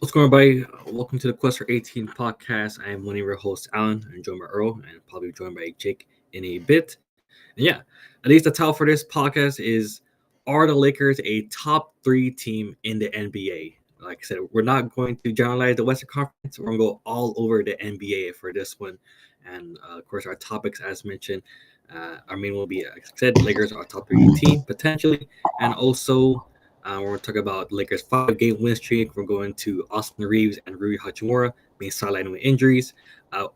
What's going on, everybody? Welcome to the Quest for 18 podcast. I am one of your hosts, Allan. I'm joined by Earl, and probably joined by Jake in a bit. And yeah, at least the title for this podcast is: Are the Lakers a top three team in the NBA? Like I said, we're not going to generalize the Western Conference. We're going to go all over the NBA for this one. And of course, our topics, as mentioned, our main will be, like I said, Lakers are a top three team potentially, and also we're going to talk about Lakers' 5-game win streak. We're going to Austin Reaves and Rui Hachimura being sidelined with injuries.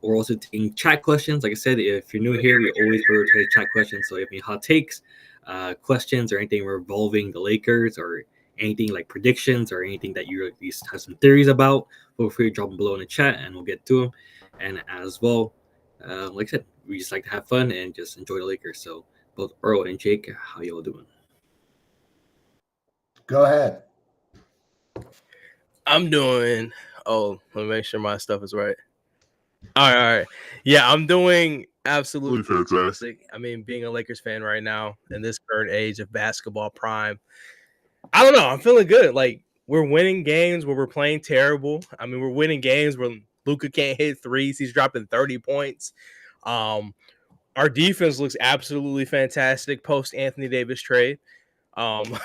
We're also taking chat questions. Like I said, if you're new here, we always prioritize chat questions. So if you have any hot takes, questions, or anything revolving the Lakers, or anything like predictions, or anything that you at least have some theories about, feel free to drop them below in the chat, and we'll get to them. And as well, like I said, we just like to have fun and just enjoy the Lakers. So both Earl and Jake, how y'all doing? Go ahead. I'm doing. Oh, let me make sure my stuff is right. All right. Yeah, I'm doing absolutely fantastic. I mean, being a Lakers fan right now in this current age of basketball prime, I don't know. I'm feeling good. Like, we're winning games where we're playing terrible. I mean, we're winning games where Luka can't hit threes. He's dropping 30 points. Our defense looks absolutely fantastic post Anthony Davis trade.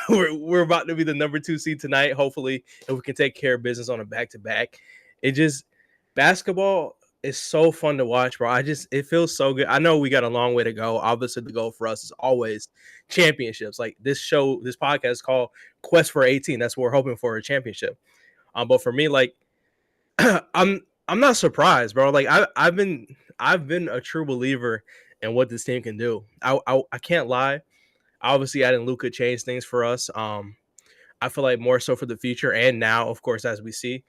We're about to be the number 2 seed tonight. Hopefully, if we can take care of business on a back-to-back. Basketball is so fun to watch, bro. It feels so good. I know we got a long way to go. Obviously, the goal for us is always championships. Like this podcast is called Quest for 18. That's what we're hoping for, a championship. But for me, like, I'm not surprised, bro. Like I've been a true believer in what this team can do. I can't lie. Obviously, adding Luka changed things for us. I feel like more so for the future and now, of course, as we see.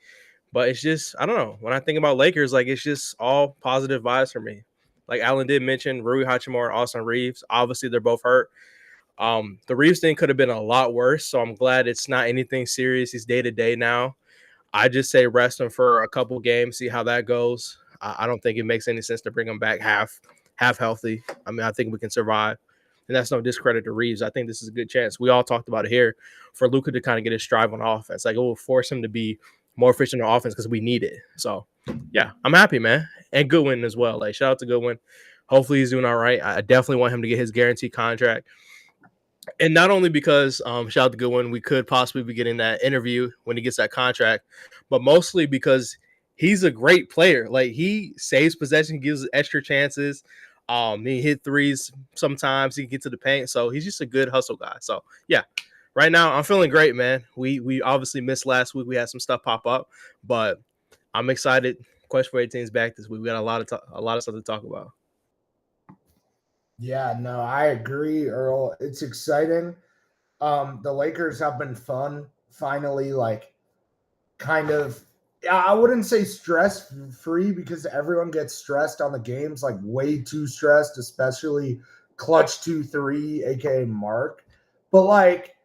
But it's just, I don't know. When I think about Lakers, like, it's just all positive vibes for me. Like Allan did mention, Rui Hachimura and Austin Reaves. Obviously, they're both hurt. The Reaves thing could have been a lot worse, so I'm glad it's not anything serious. He's day-to-day now. I just say rest him for a couple games, see how that goes. I don't think it makes any sense to bring him back half healthy. I mean, I think we can survive. And that's no discredit to Reaves. I think this is a good chance. We all talked about it here for Luka to kind of get his stride on offense. Like, it will force him to be more efficient on offense because we need it. So, yeah, I'm happy, man. And Goodwin as well. Like, shout out to Goodwin. Hopefully he's doing all right. I definitely want him to get his guaranteed contract. And not only because, shout out to Goodwin, we could possibly be getting that interview when he gets that contract, but mostly because he's a great player. Like, he saves possession, gives extra chances. He hit threes sometimes. He can get to the paint. So he's just a good hustle guy. So, yeah, right now I'm feeling great, man. We obviously missed last week. We had some stuff pop up, but I'm excited. Quest for 18 is back this week. We got a lot of stuff to talk about. Yeah, no, I agree, Earl. It's exciting. The Lakers have been fun. Finally, like, kind of, I wouldn't say stress-free because everyone gets stressed on the games, like way too stressed, especially Klutch 2-3, aka Mark. But like,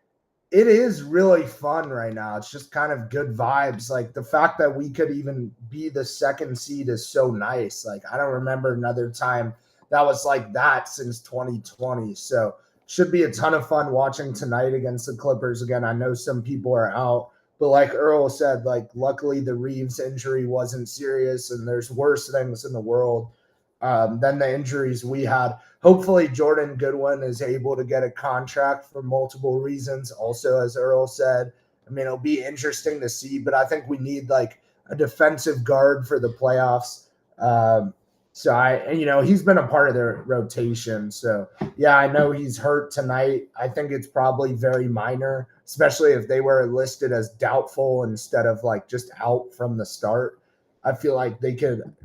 it is really fun right now. It's just kind of good vibes. Like, the fact that we could even be the second seed is so nice. Like, I don't remember another time that was like that since 2020. So should be a ton of fun watching tonight against the Clippers again. I know some people are out, but like Earl said, like, luckily the Reaves injury wasn't serious, and there's worse things in the world than the injuries we had. Hopefully Jordan Goodwin is able to get a contract for multiple reasons. Also, as Earl said, I mean, it'll be interesting to see, but I think we need like a defensive guard for the playoffs. So he's been a part of their rotation. So yeah, I know he's hurt tonight. I think it's probably very minor, especially if they were listed as doubtful instead of like just out from the start. I feel like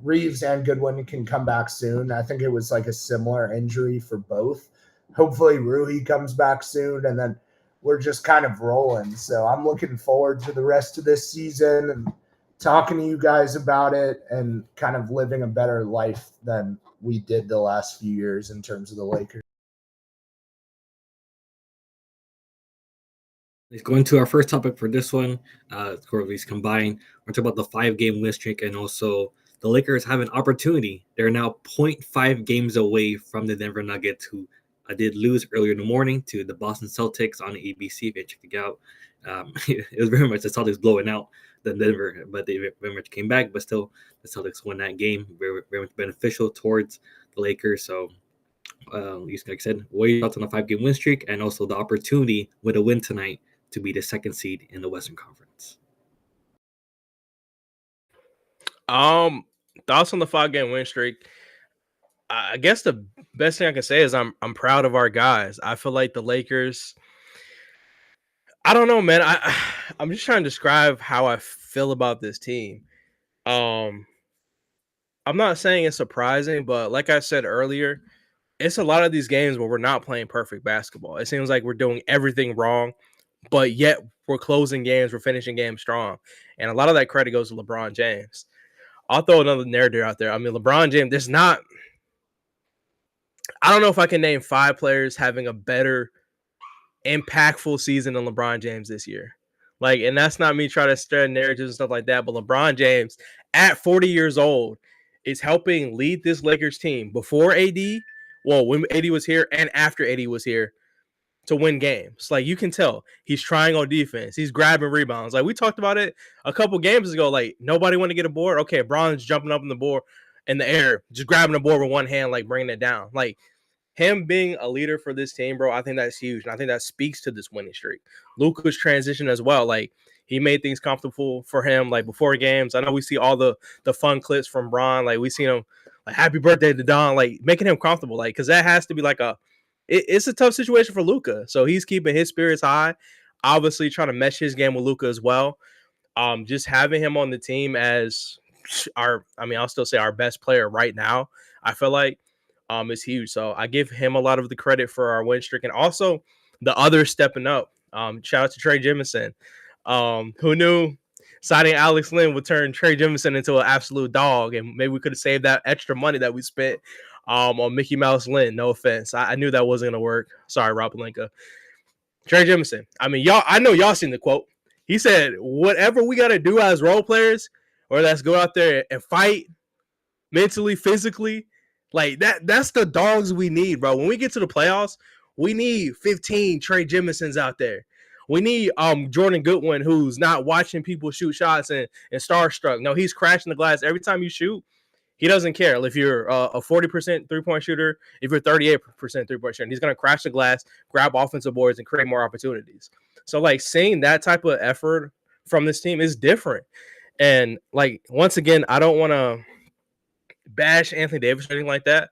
Reaves and Goodwin can come back soon. I think it was like a similar injury for both. Hopefully Rui comes back soon, and then we're just kind of rolling. So I'm looking forward to the rest of this season and talking to you guys about it and kind of living a better life than we did the last few years in terms of the Lakers. Let's go into our first topic for this one. These combined. We're talking about the 5-game win streak, and also the Lakers have an opportunity. They're now 0.5 games away from the Denver Nuggets, who did lose earlier in the morning to the Boston Celtics on ABC. If you check it out, it was very much the Celtics blowing out than Denver, but they very much came back. But still, the Celtics won that game, very much beneficial towards the Lakers. So, like I said, what are your thoughts on the 5-game win streak and also the opportunity with a win tonight to be the second seed in the Western Conference? Thoughts on the 5-game win streak. I guess the best thing I can say is I'm proud of our guys. I feel like the Lakers. I don't know, man. I'm just trying to describe how I feel about this team. I'm not saying it's surprising, but like I said earlier, it's a lot of these games where we're not playing perfect basketball. It seems like we're doing everything wrong, but yet we're closing games, we're finishing games strong. And a lot of that credit goes to LeBron James. I'll throw another narrative out there. I mean, LeBron James, I don't know if I can name 5 players having a better impactful season than LeBron James this year. Like, and that's not me trying to stir narratives and stuff like that, but LeBron James at 40 years old is helping lead this Lakers team before AD, well, when AD was here and after AD was here, to win games. Like, you can tell he's trying on defense. He's grabbing rebounds. Like, we talked about it a couple games ago. Like, nobody want to get a board. Okay, Bron's jumping up in the board in the air, just grabbing the board with one hand, like bringing it down. Like, him being a leader for this team, bro, I think that's huge. And I think that speaks to this winning streak. Luka's transition as well. Like, he made things comfortable for him, like, before games. I know we see all the fun clips from Bron. Like, we see him, like, happy birthday to Don, like, making him comfortable. Like, because that has to be like it's a tough situation for Luka. So he's keeping his spirits high, obviously trying to mesh his game with Luka as well. Just having him on the team as I'll still say our best player right now, I feel like, is huge. So I give him a lot of the credit for our win streak, and also the others stepping up. Shout out to Trey Jemison. Who knew signing Alex Lynn would turn Trey Jemison into an absolute dog, and maybe we could have saved that extra money that we spent on Mickey Mouse Lynn. No offense. I knew that wasn't going to work. Sorry, Rob Pelinka. Trey Jemison. I mean, I know y'all seen the quote. He said, whatever we got to do as role players, or let's go out there and fight mentally, physically, like that's the dogs we need, bro. When we get to the playoffs, we need 15 Trey Jemisons out there. We need Jordan Goodwin, who's not watching people shoot shots and starstruck. No, he's crashing the glass every time you shoot. He doesn't care if you're a 40% three-point shooter, if you're 38% three-point shooter. He's going to crash the glass, grab offensive boards, and create more opportunities. So, like, seeing that type of effort from this team is different. And, like, once again, I don't want to bash Anthony Davis or anything like that,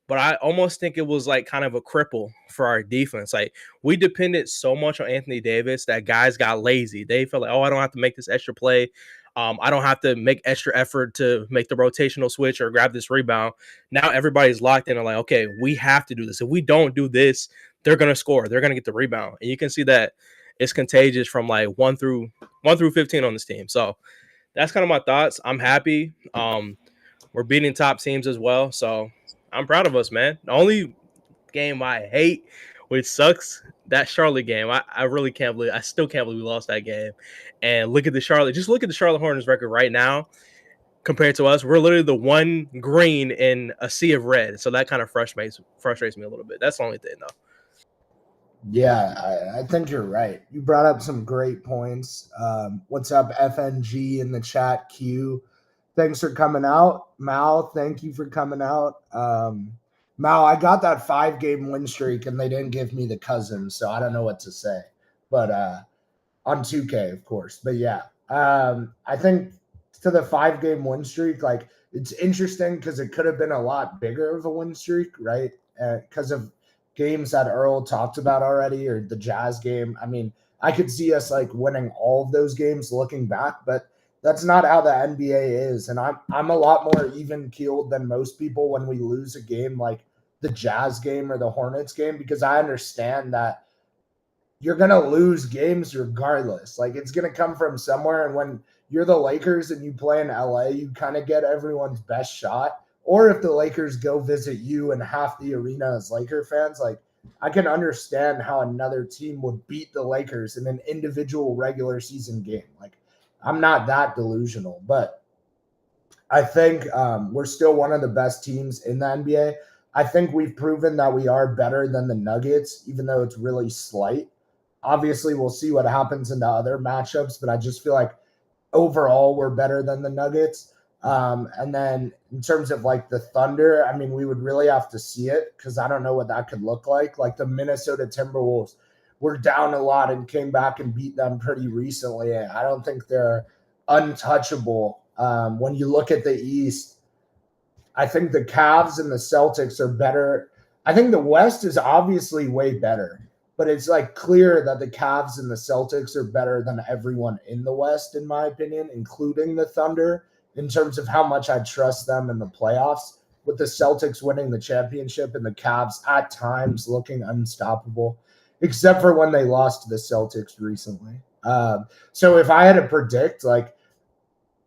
but I almost think it was like kind of a cripple for our defense. Like, we depended so much on Anthony Davis that guys got lazy. They felt like, oh, I don't have to make this extra play. I don't have to make extra effort to make the rotational switch or grab this rebound. Now everybody's locked in and like, okay, we have to do this. If we don't do this, they're going to score. They're going to get the rebound. And you can see that it's contagious from like 1 through 15 on this team. So that's kind of my thoughts. I'm happy. We're beating top teams as well. So I'm proud of us, man. The only game I hate, which sucks, that Charlotte game. I really can't believe, I still can't believe we lost that game. And look at the Charlotte Hornets record right now compared to us. We're literally the one green in a sea of red. So that kind of frustrates me a little bit. That's the only thing, though. Yeah, I think you're right. You brought up some great points. What's up, FNG in the chat queue? Thanks for coming out. Mal, thank you for coming out. Mal, I got that 5-game win streak, and they didn't give me the cousin, so I don't know what to say. But on 2K, of course. But yeah, I think to the 5-game win streak, like, it's interesting because it could have been a lot bigger of a win streak, right? Because of games that Earl talked about already, or the Jazz game. I mean, I could see us like winning all of those games looking back, but that's not how the NBA is. And I'm a lot more even keeled than most people when we lose a game like the Jazz game or the Hornets game, because I understand that you're going to lose games regardless. Like, it's going to come from somewhere. And when you're the Lakers and you play in LA, you kind of get everyone's best shot. Or if the Lakers go visit you and half the arena is Laker fans, like, I can understand how another team would beat the Lakers in an individual regular season game. Like, I'm not that delusional, but I think we're still one of the best teams in the NBA. I think we've proven that we are better than the Nuggets, even though it's really slight. Obviously, we'll see what happens in the other matchups, but I just feel like overall we're better than the Nuggets. And then in terms of like the Thunder, I mean, we would really have to see it because I don't know what that could look like. Like the Minnesota Timberwolves were down a lot and came back and beat them pretty recently. I don't think they're untouchable. When you look at the East, I think the Cavs and the Celtics are better. I think the West is obviously way better, but it's like clear that the Cavs and the Celtics are better than everyone in the West, in my opinion, including the Thunder, in terms of how much I trust them in the playoffs. With the Celtics winning the championship and the Cavs at times looking unstoppable, except for when they lost to the Celtics recently. So if I had to predict, like,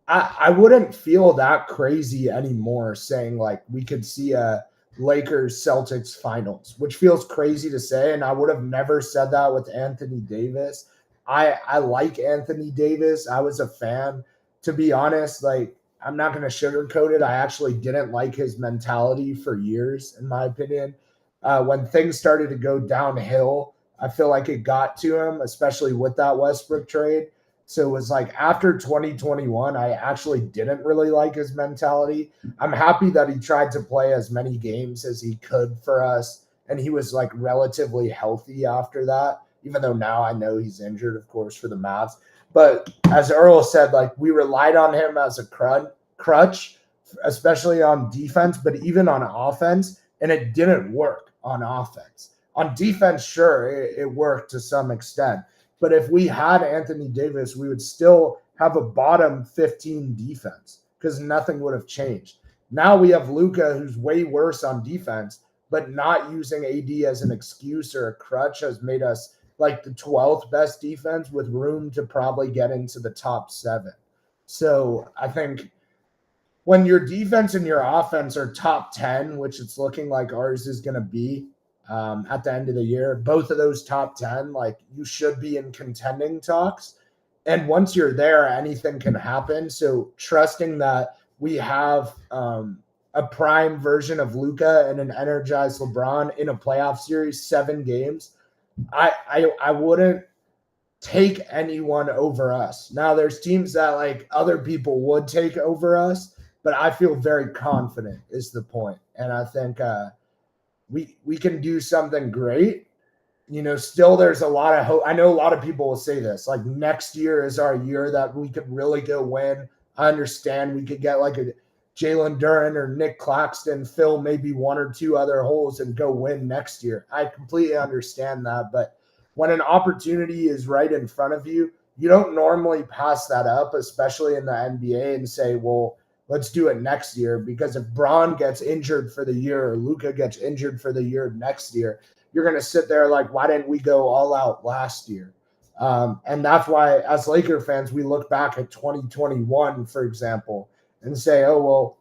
I wouldn't feel that crazy anymore saying like we could see a Lakers Celtics finals, which feels crazy to say. And I would have never said that with Anthony Davis. I like Anthony Davis. I was a fan. To be honest, like I'm not going to sugarcoat it. I actually didn't like his mentality for years, in my opinion. When things started to go downhill, I feel like it got to him, especially with that Westbrook trade. So it was like after 2021, I actually didn't really like his mentality. I'm happy that he tried to play as many games as he could for us. And he was like relatively healthy after that, even though now I know he's injured, of course, for the Mavs. But as Earl said, like we relied on him as a crutch, especially on defense, but even on offense. And it didn't work on offense. On defense, sure, it worked to some extent. But if we had Anthony Davis, we would still have a bottom 15 defense because nothing would have changed. Now we have Luka, who's way worse on defense, but not using AD as an excuse or a crutch has made us like the 12th best defense with room to probably get into the top 7. So I think when your defense and your offense are top 10, which it's looking like ours is going to be, at the end of the year, both of those top 10, like you should be in contending talks. And once you're there, anything can happen. So trusting that we have a prime version of Luka and an energized LeBron in a playoff series, 7 games, I wouldn't take anyone over us. Now there's teams that like other people would take over us, but I feel very confident is the point. And I think we can do something great. Still there's a lot of hope. I know a lot of people will say this, like next year is our year that we could really go win. I understand we could get like a Jalen Duren or Nick Claxton, fill maybe 1 or 2 other holes and go win next year. I completely understand that. But when an opportunity is right in front of you, you don't normally pass that up, especially in the NBA, and say, well, let's do it next year. Because if Braun gets injured for the year or Luka gets injured for the year next year, you're going to sit there like, why didn't we go all out last year? And that's why, as Laker fans, we look back at 2021, for example, and say, oh, well,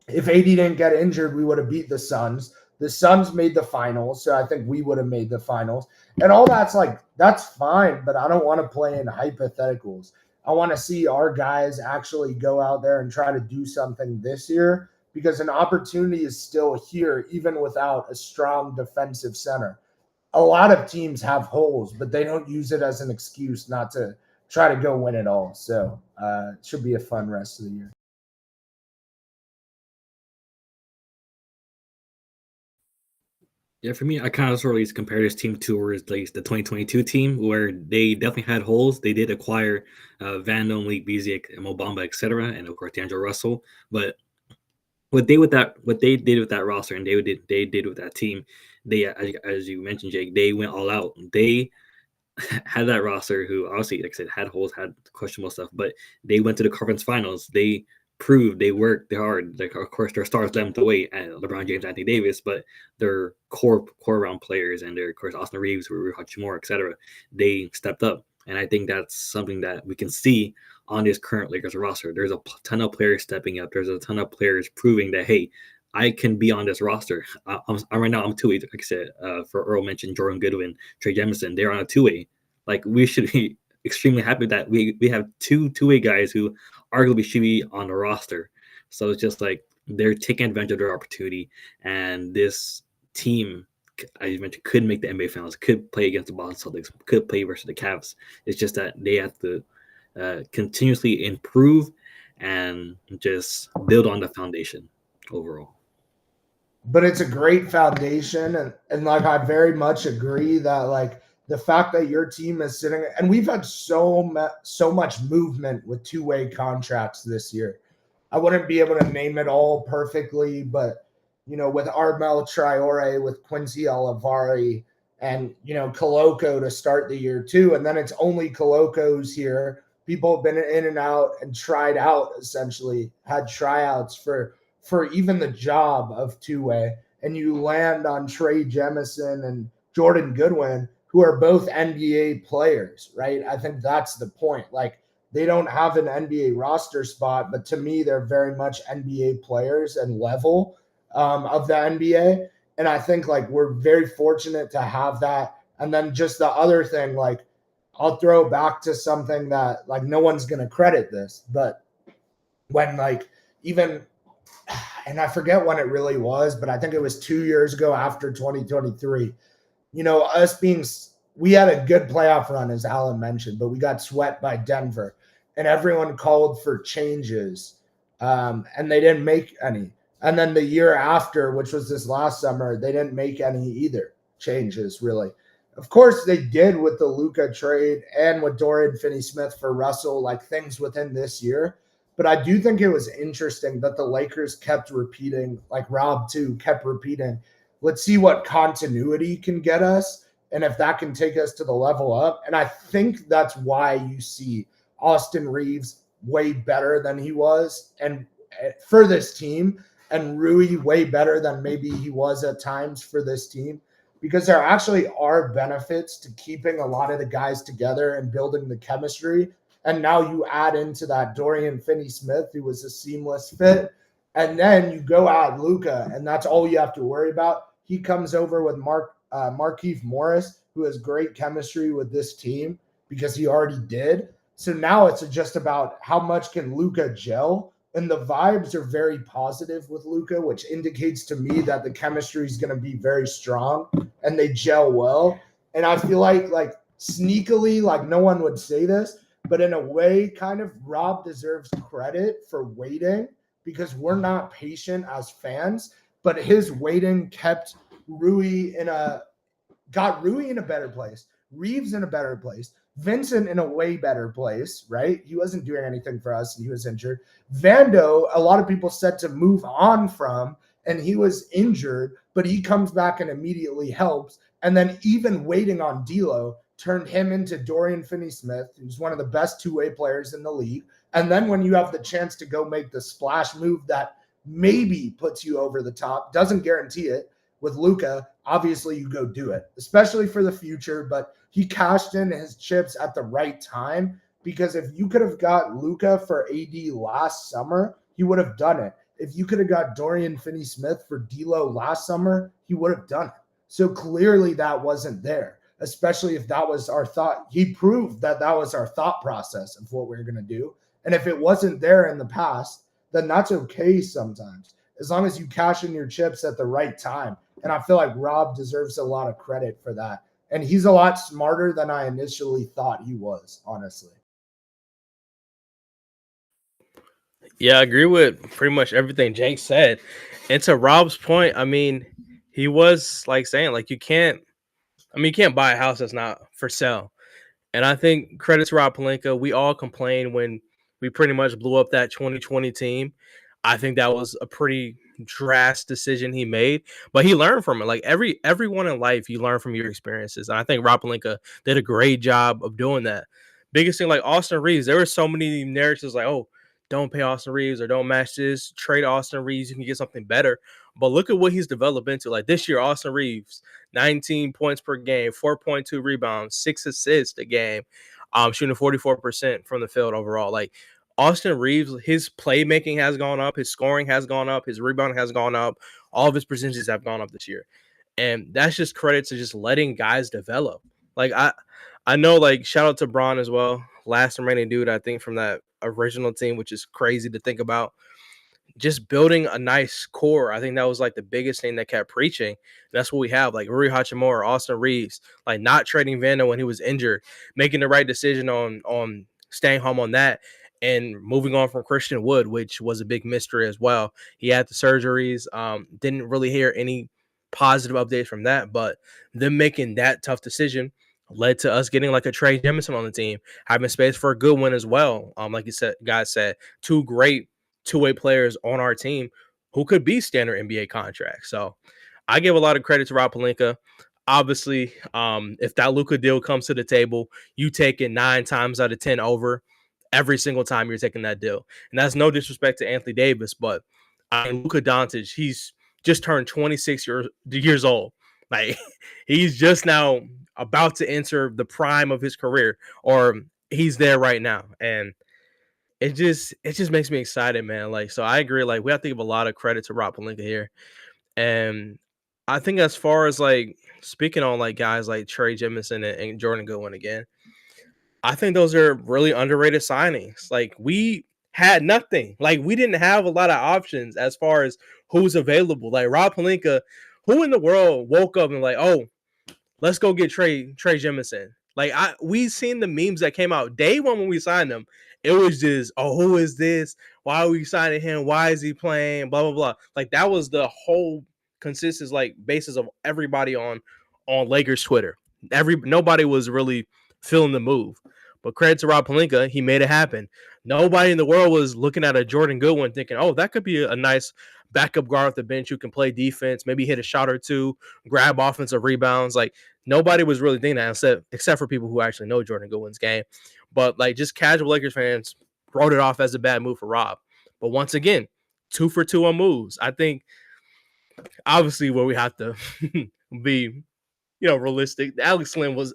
if AD didn't get injured, we would have beat the Suns. The Suns made the finals, so I think we would have made the finals. And all that's like, that's fine, but I don't want to play in hypotheticals. I want to see our guys actually go out there and try to do something this year because an opportunity is still here, even without a strong defensive center. A lot of teams have holes, but they don't use it as an excuse not to try to go win it all. So it should be a fun rest of the year. Yeah, for me, I kind of sort of compare this team to where it's like the 2022 team, where they definitely had holes. They did acquire Van Malik Beasley, Mo Bamba, etc., and of course D'Angelo Russell. But what they did with that roster, and they did with that team, they as you mentioned, Jake, they went all out. They had that roster who obviously, like I said, had holes, had questionable stuff, but they went to the conference finals. They proved they worked hard. Like, of course, their stars led the way, and LeBron James, Anthony Davis, but their core round players and their, of course, Austin Reaves, Hachimura, etc. They stepped up, and I think that's something that we can see on this current Lakers roster. There's a ton of players stepping up. There's a ton of players proving that, hey, I can be on this roster. I'm right now. I'm 2-way. Like I said, for Earl mentioned Jordan Goodwin, Trey Jemison. They're on a 2-way. Like we should be extremely happy that we have two-way guys who arguably should be on the roster. So it's just like they're taking advantage of their opportunity, and this team, as you mentioned, could make the NBA Finals, could play against the Boston Celtics, could play versus the Cavs. It's just that they have to continuously improve and just build on the foundation overall. But it's a great foundation, and like I very much agree that like the fact that your team is sitting, and we've had so much movement with two-way contracts this year. I wouldn't be able to name it all perfectly, but with Armel Traore, with Quincy Olivari, and Koloko to start the year too, and then it's only Koloko's here. People have been in and out and tried out, essentially had tryouts for even the job of two-way, and you land on Trey Jemison and Jordan Goodwin, who are both NBA players, right? I think that's the point. Like, they don't have an NBA roster spot, but to me, they're very much NBA players and level of the NBA. And I think like we're very fortunate to have that. And then just the other thing, like I'll throw back to something that like no one's going to credit this, but when like even, and I forget when it really was, but I think it was 2 years ago after 2023, we had a good playoff run, as Allan mentioned, but we got swept by Denver and everyone called for changes and they didn't make any. And then the year after, which was this last summer, they didn't make any either changes, really. Of course, they did with the Luka trade and with Dorian Finney-Smith for Russell, like things within this year. But I do think it was interesting that the Lakers kept repeating, like Rob too, kept repeating, let's see what continuity can get us and if that can take us to the level up. And I think that's why you see Austin Reaves way better than he was and for this team, and Rui way better than maybe he was at times for this team, because there actually are benefits to keeping a lot of the guys together and building the chemistry. And now you add into that Dorian Finney-Smith, who was a seamless fit. And then you go add Luka, and that's all you have to worry about. He comes over with Markieff Morris, who has great chemistry with this team because he already did. So now it's just about how much can Luka gel. And the vibes are very positive with Luka, which indicates to me that the chemistry is going to be very strong and they gel well. And I feel like sneakily, like no one would say this, but in a way, kind of Rob deserves credit for waiting, because we're not patient as fans, but his waiting kept got Rui in a better place, Reaves in a better place, Vincent in a way better place, right? He wasn't doing anything for us and he was injured. Vando, a lot of people said to move on from, and he was injured, but he comes back and immediately helps. And then even waiting on D'Lo turned him into Dorian Finney-Smith, who's one of the best two-way players in the league. And then when you have the chance to go make the splash move that maybe puts you over the top, doesn't guarantee it, with Luka, obviously you go do it, especially for the future. But he cashed in his chips at the right time, because if you could have got Luka for AD last summer, he would have done it. If you could have got Dorian Finney-Smith for D'Lo last summer, he would have done it. So clearly that wasn't there, especially if that was our thought. He proved that that was our thought process of what we were going to do. And if it wasn't there in the past, then that's okay sometimes, as long as you cash in your chips at the right time. And I feel like Rob deserves a lot of credit for that. And he's a lot smarter than I initially thought he was, honestly. Yeah, I agree with pretty much everything Jake said. And to Rob's point, I mean, he was like saying, like, you can't buy a house that's not for sale. And I think credit to Rob Pelinka. We all complained when we pretty much blew up that 2020 team. I think that was a pretty drastic decision he made, but he learned from it. Like everyone in life, you learn from your experiences. And I think Rob Pelinka did a great job of doing that. Biggest thing, like Austin Reaves, there were so many narratives like, oh, don't pay Austin Reaves or don't match this, trade Austin Reaves, you can get something better. But look at what he's developed into. Like this year, Austin Reaves, 19 points per game, 4.2 rebounds, 6 assists a game, shooting 44% from the field overall. Like Austin Reaves, his playmaking has gone up, his scoring has gone up, his rebounding has gone up, all of his percentages have gone up this year. And that's just credit to just letting guys develop. Like I know, like, shout out to Braun as well, last remaining dude, I think, from that original team, which is crazy to think about. Just building a nice core. I think that was like the biggest thing that kept preaching. And that's what we have, like Rui Hachimura, Austin Reaves, like not trading Vando when he was injured, making the right decision on staying home on that and moving on from Christian Wood, which was a big mystery as well. He had the surgeries. Didn't really hear any positive updates from that, but them making that tough decision led to us getting like a Trey Jemison on the team, having space for a good one as well. Like you said, guys said, two great two-way players on our team who could be standard NBA contracts. So I give a lot of credit to Rob Pelinka. Obviously, if that Luka deal comes to the table, you take it 9 times out of 10 over every single time you're taking that deal. And that's no disrespect to Anthony Davis, but I mean, Luka Doncic, he's just turned 26 years old. Like, he's just now about to enter the prime of his career, or he's there right now. And it just makes me excited, man. Like, so I agree. Like, we have to give a lot of credit to Rob Pelinka here. And I think as far as like speaking on like guys like Trey Jemison and Jordan Goodwin again, I think those are really underrated signings. Like, we had nothing. Like, we didn't have a lot of options as far as who's available. Like, Rob Pelinka, who in the world woke up and like, oh, let's go get Trey Jemison. Like, we seen the memes that came out day one when we signed him. It was just, oh, who is this? Why are we signing him? Why is he playing? Blah, blah, blah. Like, that was the whole consensus, like, basis of everybody on Lakers Twitter. Nobody was really feeling the move. But credit to Rob Pelinka, he made it happen. Nobody in the world was looking at a Jordan Goodwin thinking, oh, that could be a nice backup guard off the bench who can play defense, maybe hit a shot or two, grab offensive rebounds. Like, nobody was really thinking that except for people who actually know Jordan Goodwin's game. But like, just casual Lakers fans wrote it off as a bad move for Rob. But once again, 2 for 2 on moves. I think obviously where we have to be, realistic. Alex Len was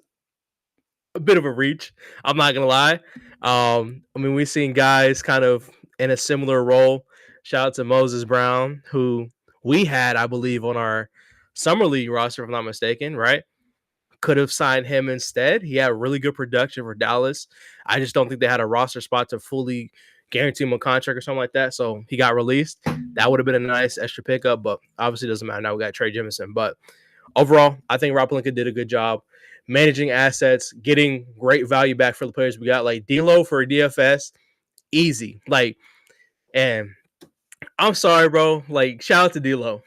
a bit of a reach. I'm not gonna lie. I mean, we've seen guys kind of in a similar role. Shout out to Moses Brown, who we had, I believe, on our summer league roster, if I'm not mistaken, right? Could have signed him instead. He had really good production for Dallas. I just don't think they had a roster spot to fully guarantee him a contract or something like that. So he got released. That would have been a nice extra pickup, but obviously it doesn't matter. Now we got Trey Jemison. But overall, I think Rob Pelinka did a good job managing assets, getting great value back for the players we got. Like D'Lo for DFS, easy. Like, and I'm sorry, bro. Like, shout out to D'Lo.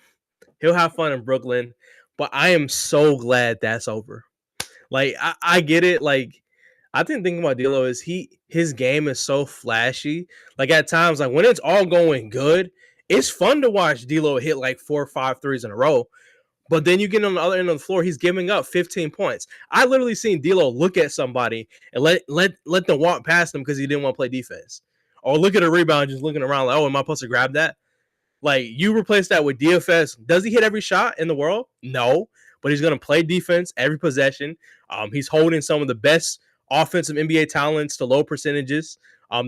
He'll have fun in Brooklyn, but I am so glad that's over. Like, I get it. Like, I think thinking about D'Lo is his game is so flashy. Like, at times, like when it's all going good, it's fun to watch D'Lo hit like 4 or 5 threes in a row. But then you get on the other end of the floor, he's giving up 15 points. I literally seen D'Lo look at somebody and let them walk past him because he didn't want to play defense. Or look at a rebound, just looking around like, oh, am I supposed to grab that? Like, you replace that with DFS. Does he hit every shot in the world? No. But he's going to play defense every possession. He's holding some of the best offensive NBA talents to low percentages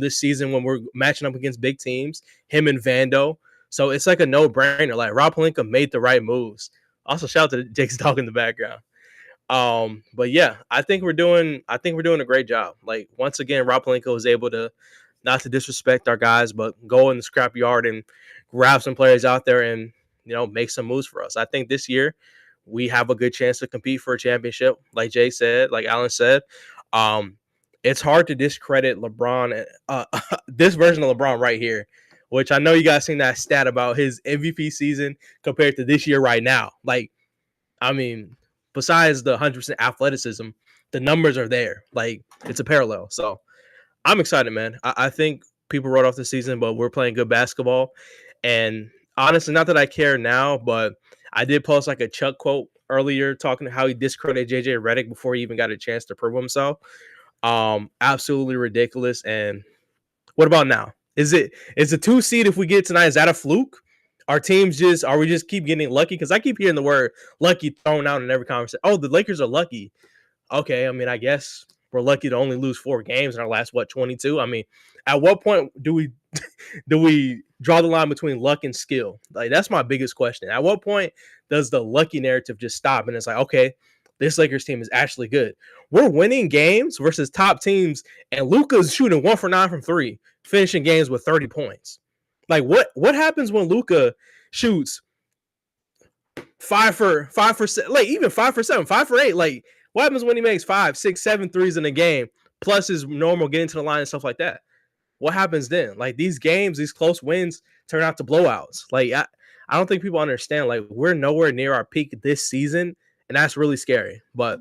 this season when we're matching up against big teams, him and Vando. So it's like a no-brainer. Like, Rob Pelinka made the right moves. Also, shout out to Jake's dog in the background. But yeah, I think we're doing a great job. Like, once again, Rob Pelinka was able to, not to disrespect our guys, but go in the scrap yard and grab some players out there and, make some moves for us. I think this year we have a good chance to compete for a championship. Like Jay said, like Allan said, it's hard to discredit LeBron, this version of LeBron right here, which I know you guys seen that stat about his MVP season compared to this year right now. Like, I mean, besides the 100% athleticism, the numbers are there. Like, it's a parallel. So I'm excited, man. I think people wrote off the season, but we're playing good basketball. And honestly, not that I care now, but I did post like a Chuck quote earlier talking to how he discredited JJ Redick before he even got a chance to prove himself. Absolutely ridiculous. And what about now? Is a 2 seed if we get tonight? Is that a fluke? Are we just keep getting lucky? Because I keep hearing the word lucky thrown out in every conversation. Oh, the Lakers are lucky. Okay, I mean, I guess we're lucky to only lose 4 games in our last 22. I mean, at what point do we draw the line between luck and skill? Like, that's my biggest question. At what point does the lucky narrative just stop and it's like, okay, this Lakers team is actually good. We're winning games versus top teams, and Luka's shooting 1 for 9 from 3, finishing games with 30 points. Like, what happens when Luka shoots 5 for 7, like even 5 for 7, 5 for 8? Like, what happens when he makes 5, 6, 7 threes in a game, plus is normal, getting to the line and stuff like that. What happens then? Like these games, these close wins turn out to blowouts. Like I don't think people understand. Like we're nowhere near our peak this season, and that's really scary. But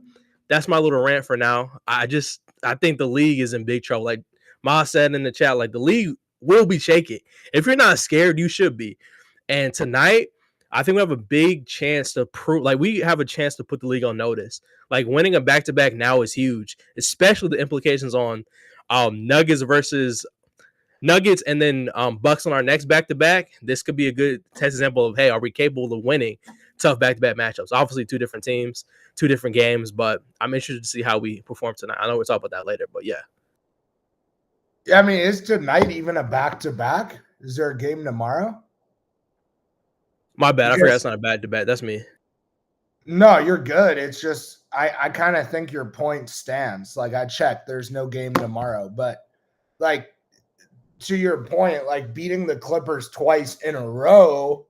that's my little rant for now. I think the league is in big trouble. Like Ma said in the chat, like the league will be shaking. If you're not scared, you should be. And tonight, I think we have a big chance to prove, like we have a chance to put the league on notice. Like winning a back-to-back now is huge, especially the implications on Nuggets versus Nuggets and then Bucks on our next back-to-back. This could be a good test example of, hey, are we capable of winning tough back-to-back matchups? Obviously, two different teams, two different games, but I'm interested to see how we perform tonight. I know we'll talk about that later, but yeah. Yeah, I mean, is tonight even a back-to-back? Is there a game tomorrow? My bad. I forgot it's not a back-to-back. That's me. No, you're good. It's just I kind of think your point stands. Like I checked, there's no game tomorrow. But like to your point, like beating the Clippers twice in a row,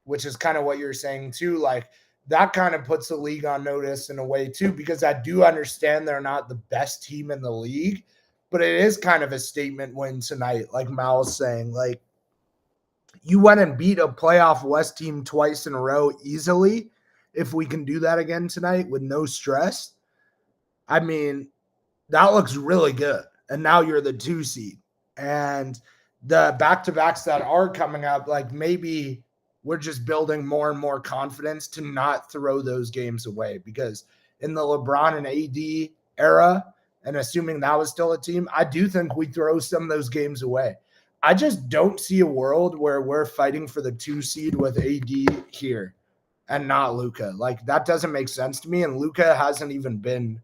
which is kind of what you're saying too, like that kind of puts the league on notice in a way too, because I do understand they're not the best team in the league, but it is kind of a statement win tonight, like Mal's saying. Like you went and beat a playoff West team twice in a row easily. If we can do that again tonight with no stress, I mean, that looks really good. And now you're the 2 seed. And the back-to-backs that are coming up, like maybe we're just building more and more confidence to not throw those games away, because in the LeBron and AD era, and assuming that was still a team, I do think we throw some of those games away. I just don't see a world where we're fighting for the 2 seed with AD here and not Luka. Like that doesn't make sense to me. And Luka hasn't even been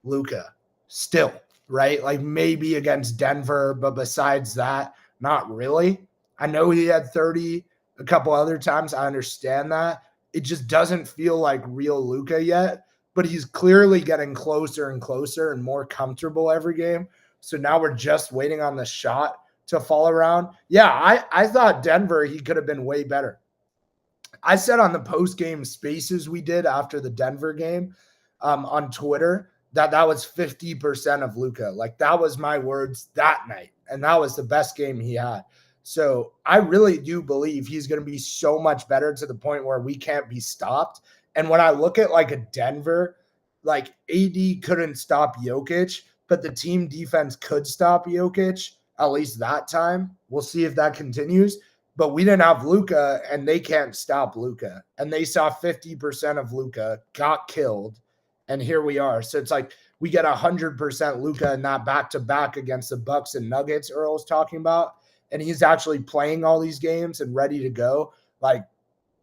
Luka still, right? Like maybe against Denver, but besides that, not really. I know he had 30 a couple other times. I understand that. It just doesn't feel like real Luka yet, but he's clearly getting closer and closer and more comfortable every game. So now we're just waiting on the shot to fall around. Yeah, I thought Denver, he could have been way better. I said on the post-game spaces we did after the Denver game on Twitter that was 50% of Luka. Like that was my words that night. And that was the best game he had. So I really do believe he's going to be so much better to the point where we can't be stopped. And when I look at like a Denver, like AD couldn't stop Jokic, but the team defense could stop Jokic, at least that time. We'll see if that continues. But we didn't have Luka, and they can't stop Luka. And they saw 50% of Luka, got killed, and here we are. So it's like we get 100% Luka in that back-to-back against the Bucks and Nuggets Earl's talking about, and he's actually playing all these games and ready to go. Like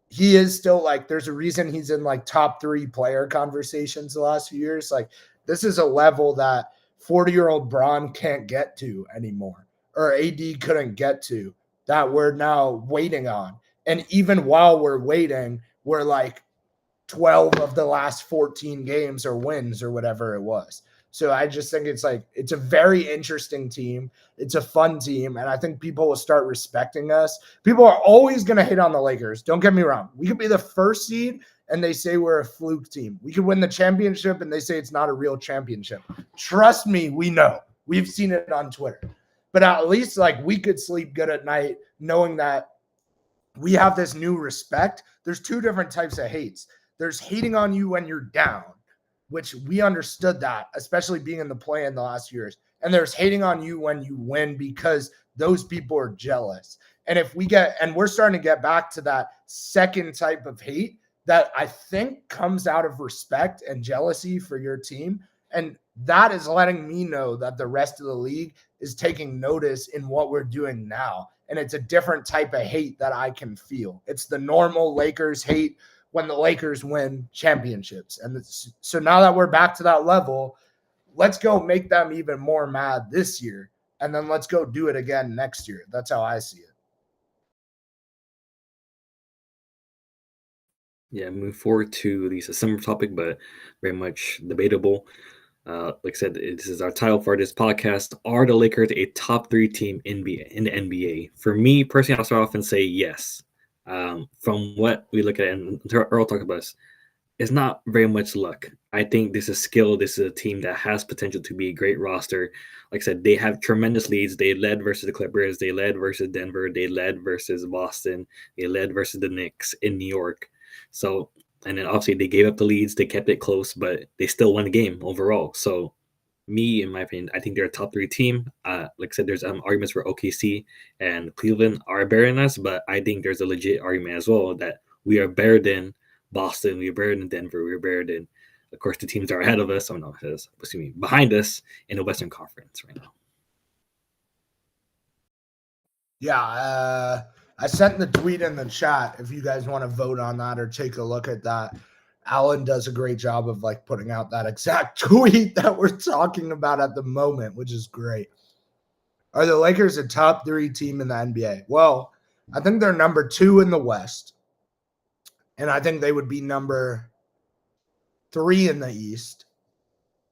he is still like, there's a reason he's in like top 3 player conversations the last few years. Like this is a level that 40-year-old Bron can't get to anymore, or AD couldn't get to, that we're now waiting on. And even while we're waiting, we're like 12 of the last 14 games or wins or whatever it was. So I just think it's like, it's a very interesting team. It's a fun team. And I think people will start respecting us. People are always going to hate on the Lakers. Don't get me wrong. We could be the 1st seed and they say we're a fluke team. We could win the championship and they say it's not a real championship. Trust me, we know. We've seen it on Twitter. But at least like we could sleep good at night knowing that we have this new respect. There's 2 different types of hates. There's hating on you when you're down, which we understood that, especially being in the play in the last years. And there's hating on you when you win, because those people are jealous. And if we get, and we're starting to get back to that second type of hate that I think comes out of respect and jealousy for your team. And that is letting me know that the rest of the league is taking notice in what we're doing now. And it's a different type of hate that I can feel. It's the normal Lakers hate when the Lakers win championships. And so now that we're back to that level, let's go make them even more mad this year. And then let's go do it again next year. That's how I see it. Yeah, move forward to the summer topic, but very much debatable. Like I said, this is our title for this podcast. Are the Lakers a top 3 team in the NBA? For me personally, I'll start off and say yes. From what we look at, and Earl talked about this, it's not very much luck. I think this is skill. This is a team that has potential to be a great roster. Like I said, they have tremendous leads. They led versus the Clippers. They led versus Denver. They led versus Boston. They led versus the Knicks in New York. So, and then obviously they gave up the leads. They kept it close, but they still won the game overall. So, me, in my opinion, I think they're a top 3 team. Like I said, there's arguments for OKC and Cleveland are better than us, but I think there's a legit argument as well that we are better than Boston. We are better than Denver. We are better than, of course, the teams are ahead of us. Behind us in the Western Conference right now. Yeah, I sent the tweet in the chat if you guys want to vote on that or take a look at that. Allan does a great job of like putting out that exact tweet that we're talking about at the moment, which is great. Are the Lakers a top 3 team in the NBA? Well, I think they're number 2 in the West. And I think they would be number 3 in the East.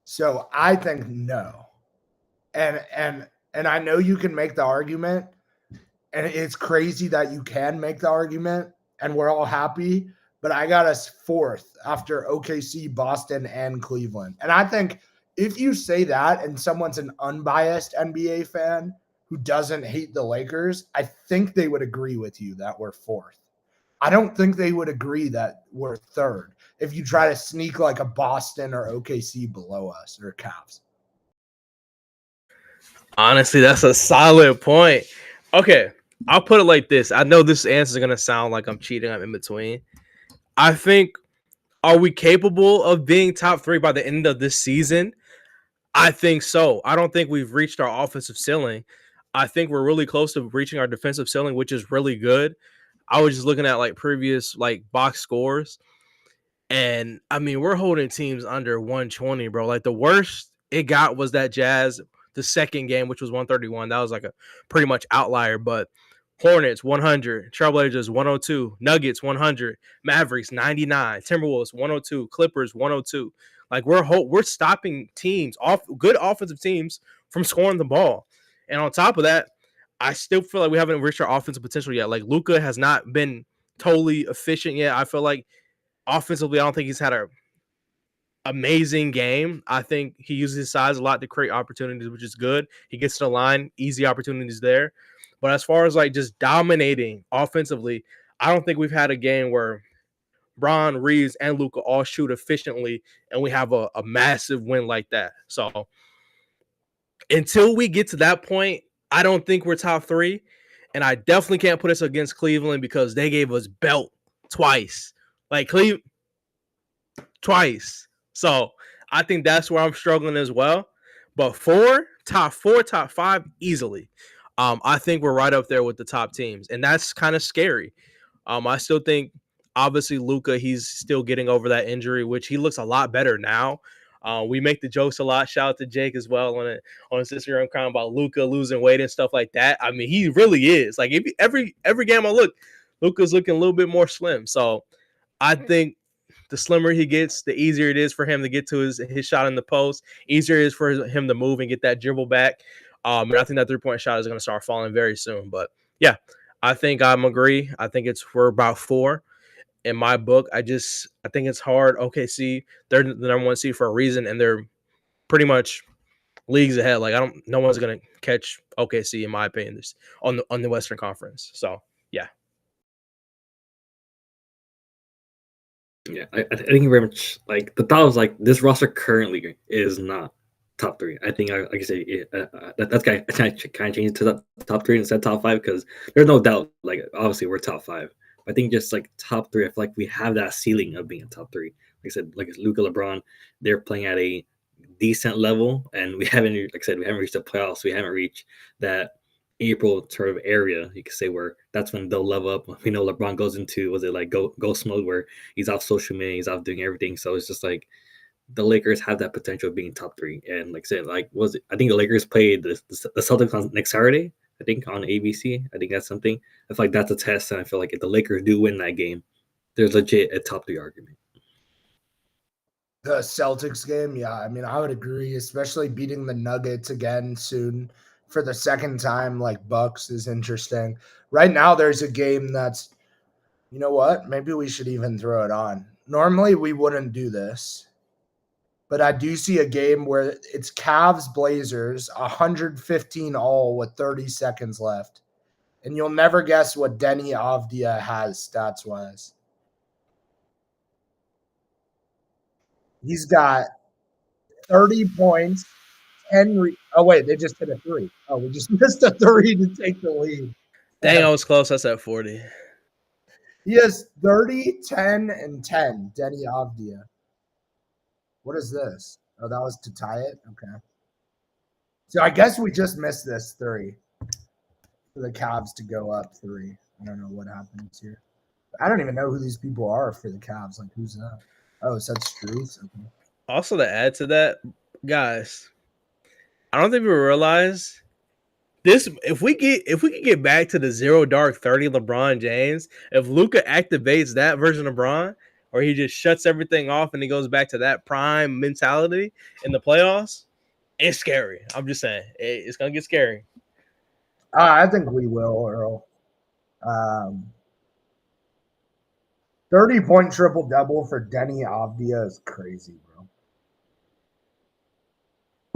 So I think no. And I know you can make the argument, and it's crazy that you can make the argument, and we're all happy, but I got us 4th after OKC, Boston, and Cleveland. And I think if you say that and someone's an unbiased NBA fan who doesn't hate the Lakers, I think they would agree with you that we're 4th. I don't think they would agree that we're 3rd if you try to sneak like a Boston or OKC below us or Cavs. Honestly, that's a solid point. Okay, I'll put it like this. I know this answer is going to sound like I'm cheating. I'm in between. I think, are we capable of being top 3 by the end of this season? I think so. I don't think we've reached our offensive ceiling. I think we're really close to reaching our defensive ceiling, which is really good. I was just looking at like previous like box scores. And I mean, we're holding teams under 120, bro. Like the worst it got was that Jazz, the second game, which was 131. That was like a pretty much outlier. But Hornets 100, Trailblazers 102, Nuggets 100, Mavericks 99, Timberwolves 102, Clippers 102. Like we're stopping teams good offensive teams from scoring the ball. And on top of that, I still feel like we haven't reached our offensive potential yet. Like Luka has not been totally efficient yet. I feel like offensively, I don't think he's had a amazing game. I think he uses his size a lot to create opportunities, which is good. He gets to the line, easy opportunities there. But as far as like just dominating offensively, I don't think we've had a game where Bron, Reaves, and Luka all shoot efficiently, and we have a massive win like that. So until we get to that point, I don't think we're top 3. And I definitely can't put us against Cleveland because they gave us belt twice. Like Cleveland twice. So I think that's where I'm struggling as well. But top 4, top 5, easily. I think we're right up there with the top teams. And that's kind of scary. I still think, obviously, Luka, he's still getting over that injury, which he looks a lot better now. We make the jokes a lot. Shout out to Jake as well on his Instagram account about Luka losing weight and stuff like that. I mean, he really is. Like every game I look, Luka's looking a little bit more slim. So I think the slimmer he gets, the easier it is for him to get to his shot in the post. Easier it is for him to move and get that dribble back. And I think that 3-point shot is going to start falling very soon. But yeah, I think I'm agree. I think we're about 4 in my book. I think it's hard. OKC, they're the number 1 seed for a reason, and they're pretty much leagues ahead. Like no one's going to catch OKC in my opinion on the Western Conference. So yeah. Yeah, I think very much like the thought was like this roster currently is not top 3. I think, like I say, that's kind of changed to the top 3 instead of top 5 because there's no doubt. Like obviously we're top 5. I think just like top 3, I feel like we have that ceiling of being a top 3. Like I said, like Luka, LeBron, they're playing at a decent level, and we haven't, like I said, we haven't reached the playoffs. We haven't reached that April sort of area, you could say, where that's when they'll level up. We know LeBron goes into ghost mode where he's off social media, he's off doing everything. So it's just like the Lakers have that potential of being top 3. And like I said, I think the Lakers played the Celtics on next Saturday, I think on ABC. I think that's something. I feel like that's a test, and I feel like if the Lakers do win that game, there's legit a top 3 argument. The Celtics game, yeah, I mean, I would agree, especially beating the Nuggets again soon for the second time, like Bucks is interesting. Right now, there's a game that's, you know what? Maybe we should even throw it on. Normally, we wouldn't do this, but I do see a game where it's Cavs Blazers 115 all with 30 seconds left. And you'll never guess what Denny Avdia has stats wise. He's got 30 points, 10 oh wait, they just hit a 3. Oh, we just missed a 3 to take the lead. Dang, I was close. That's at 40. He has 30, 10, and 10. Denny Avdia. What is this? Oh, that was to tie it? Okay. So I guess we just missed this 3 for the Cavs to go up 3. I don't know what happens here. I don't even know who these people are for the Cavs. Like, who's that? Oh, is that Struth? Okay. Also, to add to that, guys, I don't think we realize this. If we could get back to the 0 dark 30 LeBron James, if Luka activates that version of LeBron, or he just shuts everything off and he goes back to that prime mentality in the playoffs, it's scary. I'm just saying, it's gonna get scary. I think we will, Earl. 30-point triple-double for Denny Avdia is crazy, bro.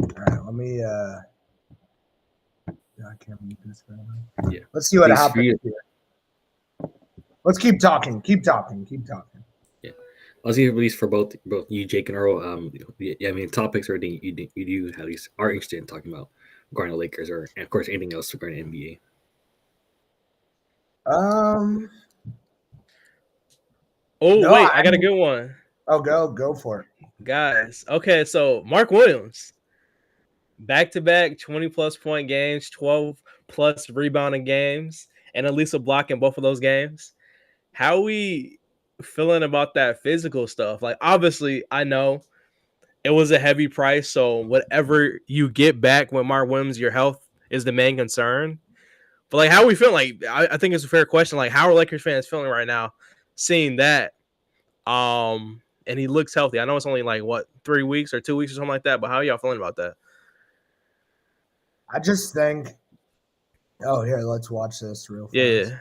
All right, let me I can't read this right now. Yeah. Let's see what happens here. Let's keep talking. Yeah. I'll see at least for both you, Jake, and Earl. I mean, topics or anything you do at least are interested in talking about regarding the Lakers, or and of course anything else regarding NBA. I got a good one. Oh, go for it, guys. Okay, so Mark Williams, back-to-back 20-plus point games, 12-plus rebounding games, and at least a block in both of those games. How we feeling about that physical stuff? Like, obviously, I know it was a heavy price, so whatever you get back with Mark Williams, your health is the main concern. But, like, how are we feeling? Like, I think it's a fair question. Like, how are Lakers fans feeling right now seeing that? And he looks healthy. I know it's only like, 3 weeks or 2 weeks or something like that, but how are y'all feeling about that? I just think here, let's watch this real fast. Yeah.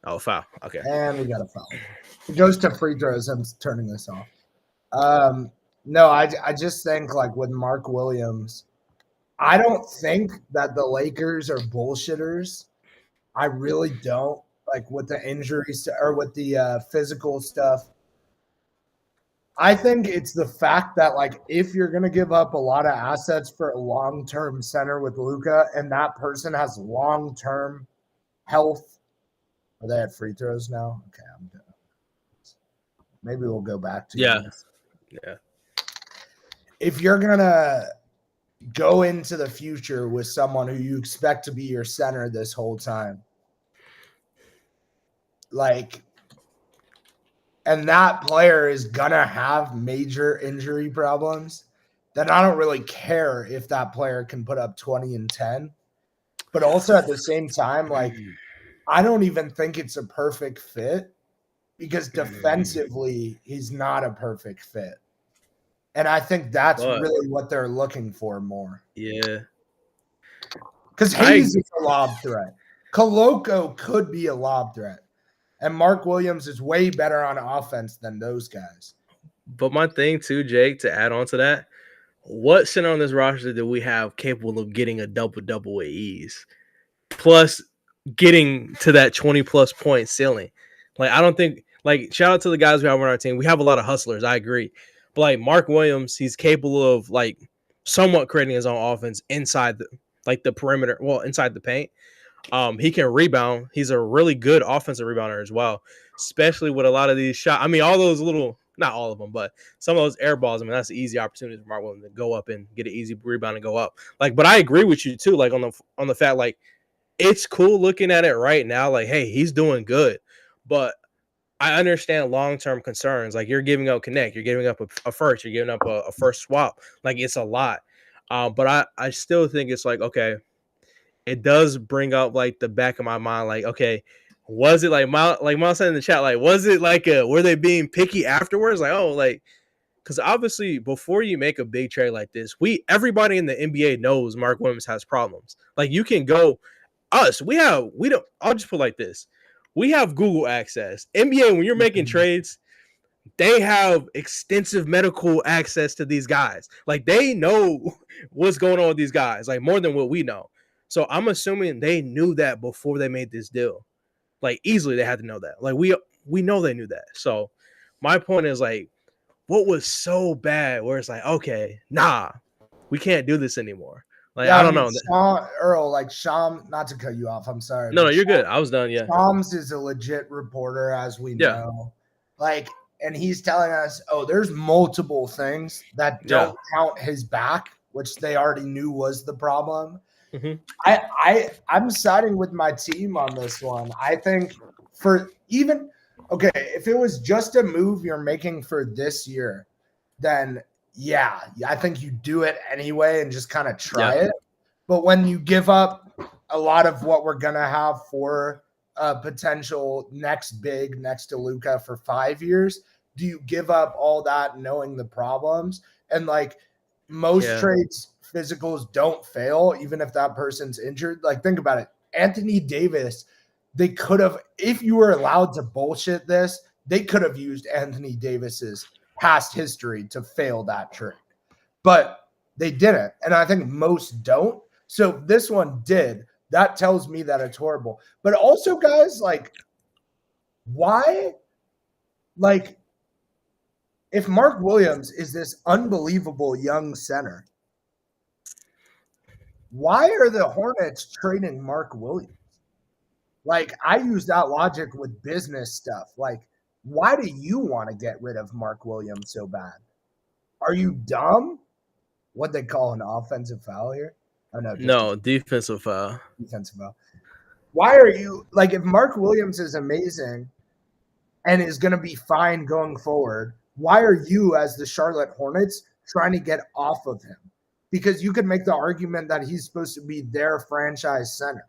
Oh, foul. Okay. And we got a foul. It goes to free throws. I'm turning this off. No, I just think, like, with Mark Williams, I don't think that the Lakers are bullshitters. I really don't. Like, with the injuries or with the physical stuff. I think it's the fact that, like, if you're going to give up a lot of assets for a long-term center with Luka and that person has long-term health. Are they at free throws now? Okay, I'm done. Maybe we'll go back to this. Yeah. If you're going to go into the future with someone who you expect to be your center this whole time, like, and that player is going to have major injury problems, then I don't really care if that player can put up 20 and 10. But also at the same time, like, I don't even think it's a perfect fit because defensively he's not a perfect fit. And I think that's really what they're looking for more. Yeah. Because Hayes is a lob threat. Koloko could be a lob threat. And Mark Williams is way better on offense than those guys. But my thing too, Jake, to add on to that, what center on this roster do we have capable of getting a double-double with ease? Plus getting to that 20-plus point ceiling. Like, I don't think, like, shout out to the guys we have on our team. We have a lot of hustlers, I agree. But, like, Mark Williams, he's capable of, like, somewhat creating his own offense inside the perimeter, inside the paint. He can rebound. He's a really good offensive rebounder as well, especially with a lot of these shots. I mean, all those little, not all of them, but some of those air balls. I mean, that's an easy opportunity for Mark Williams to go up and get an easy rebound and go up. Like, but I agree with you too. Like on the fact, like, it's cool looking at it right now. Like, hey, he's doing good, but I understand long-term concerns. Like, you're giving up Connect, you're giving up a first, you're giving up a first swap. Like, it's a lot. But I still think it's like, okay, it does bring up, like, the back of my mind, like, okay, was it like Miles said in the chat, like, was it like were they being picky afterwards? Like, oh, like, because obviously before you make a big trade like this, everybody in the NBA knows Mark Williams has problems. Like, you can go I'll just put it like this. We have Google access. NBA, when you're making trades, they have extensive medical access to these guys. Like, they know what's going on with these guys, like, more than what we know. So I'm assuming they knew that before they made this deal. Like, easily they had to know that. Like, we know they knew that. So my point is, like, what was so bad where it's like, okay, nah, we can't do this anymore. Like, Yeah, I don't know. Earl, like Sham, not to cut you off, I'm sorry. No, but you're good. I was done. Yeah. Shams is a legit reporter, as we Yeah. know. Like, and he's telling us, oh, there's multiple things that don't count his back, which they already knew was the problem. Mhm. I'm siding with my team on this one. I think for even okay, if it was just a move you're making for this year, then yeah, I think you do it anyway and just kind of try it. But when you give up a lot of what we're gonna have for a potential next to Luka for 5 years, do you give up all that knowing the problems? And like most trades, physicals don't fail, even if that person's injured. Like, think about it. Anthony Davis, they could have, if you were allowed to bullshit this, they could have used Anthony Davis's past history to fail that trade. But they didn't. And I think most don't. So this one did. That tells me that it's horrible. But also, guys, like, why? Like, if Mark Williams is this unbelievable young center, why are the Hornets trading Mark Williams? Like, I use that logic with business stuff. Like, why do you want to get rid of Mark Williams so bad? Are you dumb? What they call an offensive foul here? Oh, no, defensive foul. Defensive foul. Why are you like, if Mark Williams is amazing and is going to be fine going forward, why are you, as the Charlotte Hornets, trying to get off of him? Because you could make the argument that he's supposed to be their franchise center.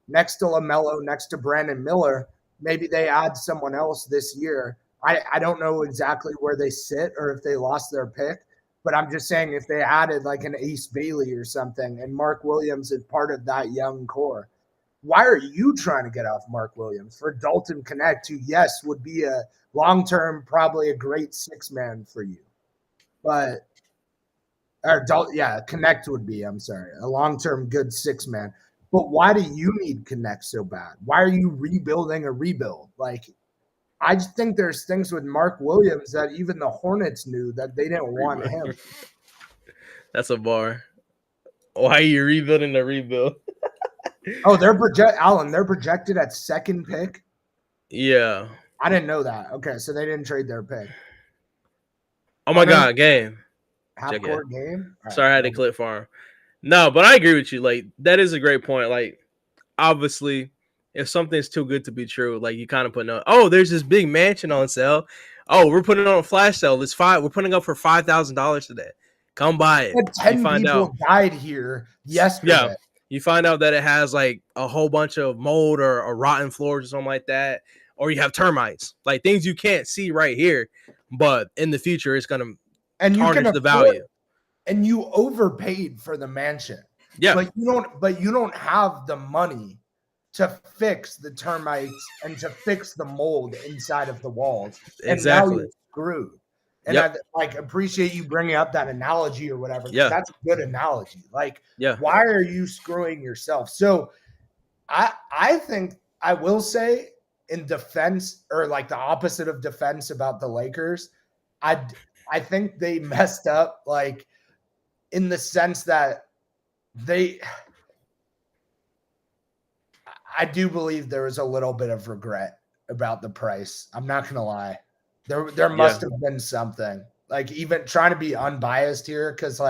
Next to LaMelo, next to Brandon Miller, maybe they add someone else this year. I don't know exactly where they sit or if they lost their pick, but I'm just saying if they added like an Ace Bailey or something and Mark Williams is part of that young core, why are you trying to get off Mark Williams for Dalton Connect, who, yes, would be a long-term, probably a great six-man for you? But Connect would be, a long-term good six-man. But why do you need Connect so bad? Why are you rebuilding a rebuild? Like, I just think there's things with Mark Williams that even the Hornets knew that they didn't want him. That's a bar. Why are you rebuilding the rebuild? Oh, they're projected at second pick? Yeah. I didn't know that. Okay, so they didn't trade their pick. Oh my God, game. Half-court game? Right, sorry, I had to click farm. No, but I agree with you. Like, that is a great point. Like, obviously, if something's too good to be true, like, you kind of put on, oh, there's this big mansion on sale. Oh, we're putting it on a flash sale. It's we're putting it up for $5,000 today. Come buy it. 10 people died here yesterday. Yeah. You find out that it has like a whole bunch of mold or rotten floors or something like that, or you have termites, like things you can't see right here, but in the future it's going to tarnish the value. And you overpaid for the mansion. Yeah. But you don't have the money to fix the termites and to fix the mold inside of the walls. Exactly. And now you're screwed. And I appreciate you bringing up that analogy or whatever. Yeah. That's a good analogy. Like, why are you screwing yourself? So I think I will say in defense, or like the opposite of defense about the Lakers, I think they messed up, like, in the sense that I do believe there was a little bit of regret about the price. I'm not going to lie. There must have been something, like, even trying to be unbiased here. Cause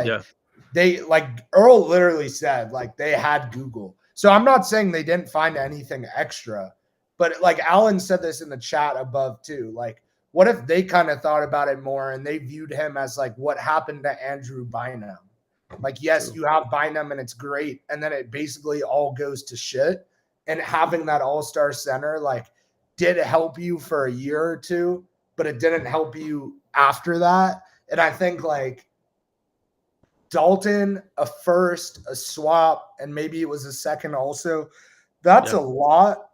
they, like Earl literally said, like, they had Google. So I'm not saying they didn't find anything extra, but like Allan said this in the chat above too. Like, what if they kind of thought about it more and they viewed him as like what happened to Andrew Bynum? Like, yes, you have Bynum and it's great. And then it basically all goes to shit. And having that all-star center, like, did help you for a year or two, but it didn't help you after that. And I think, like, Dalton, a first, a swap, and maybe it was a second also, that's a lot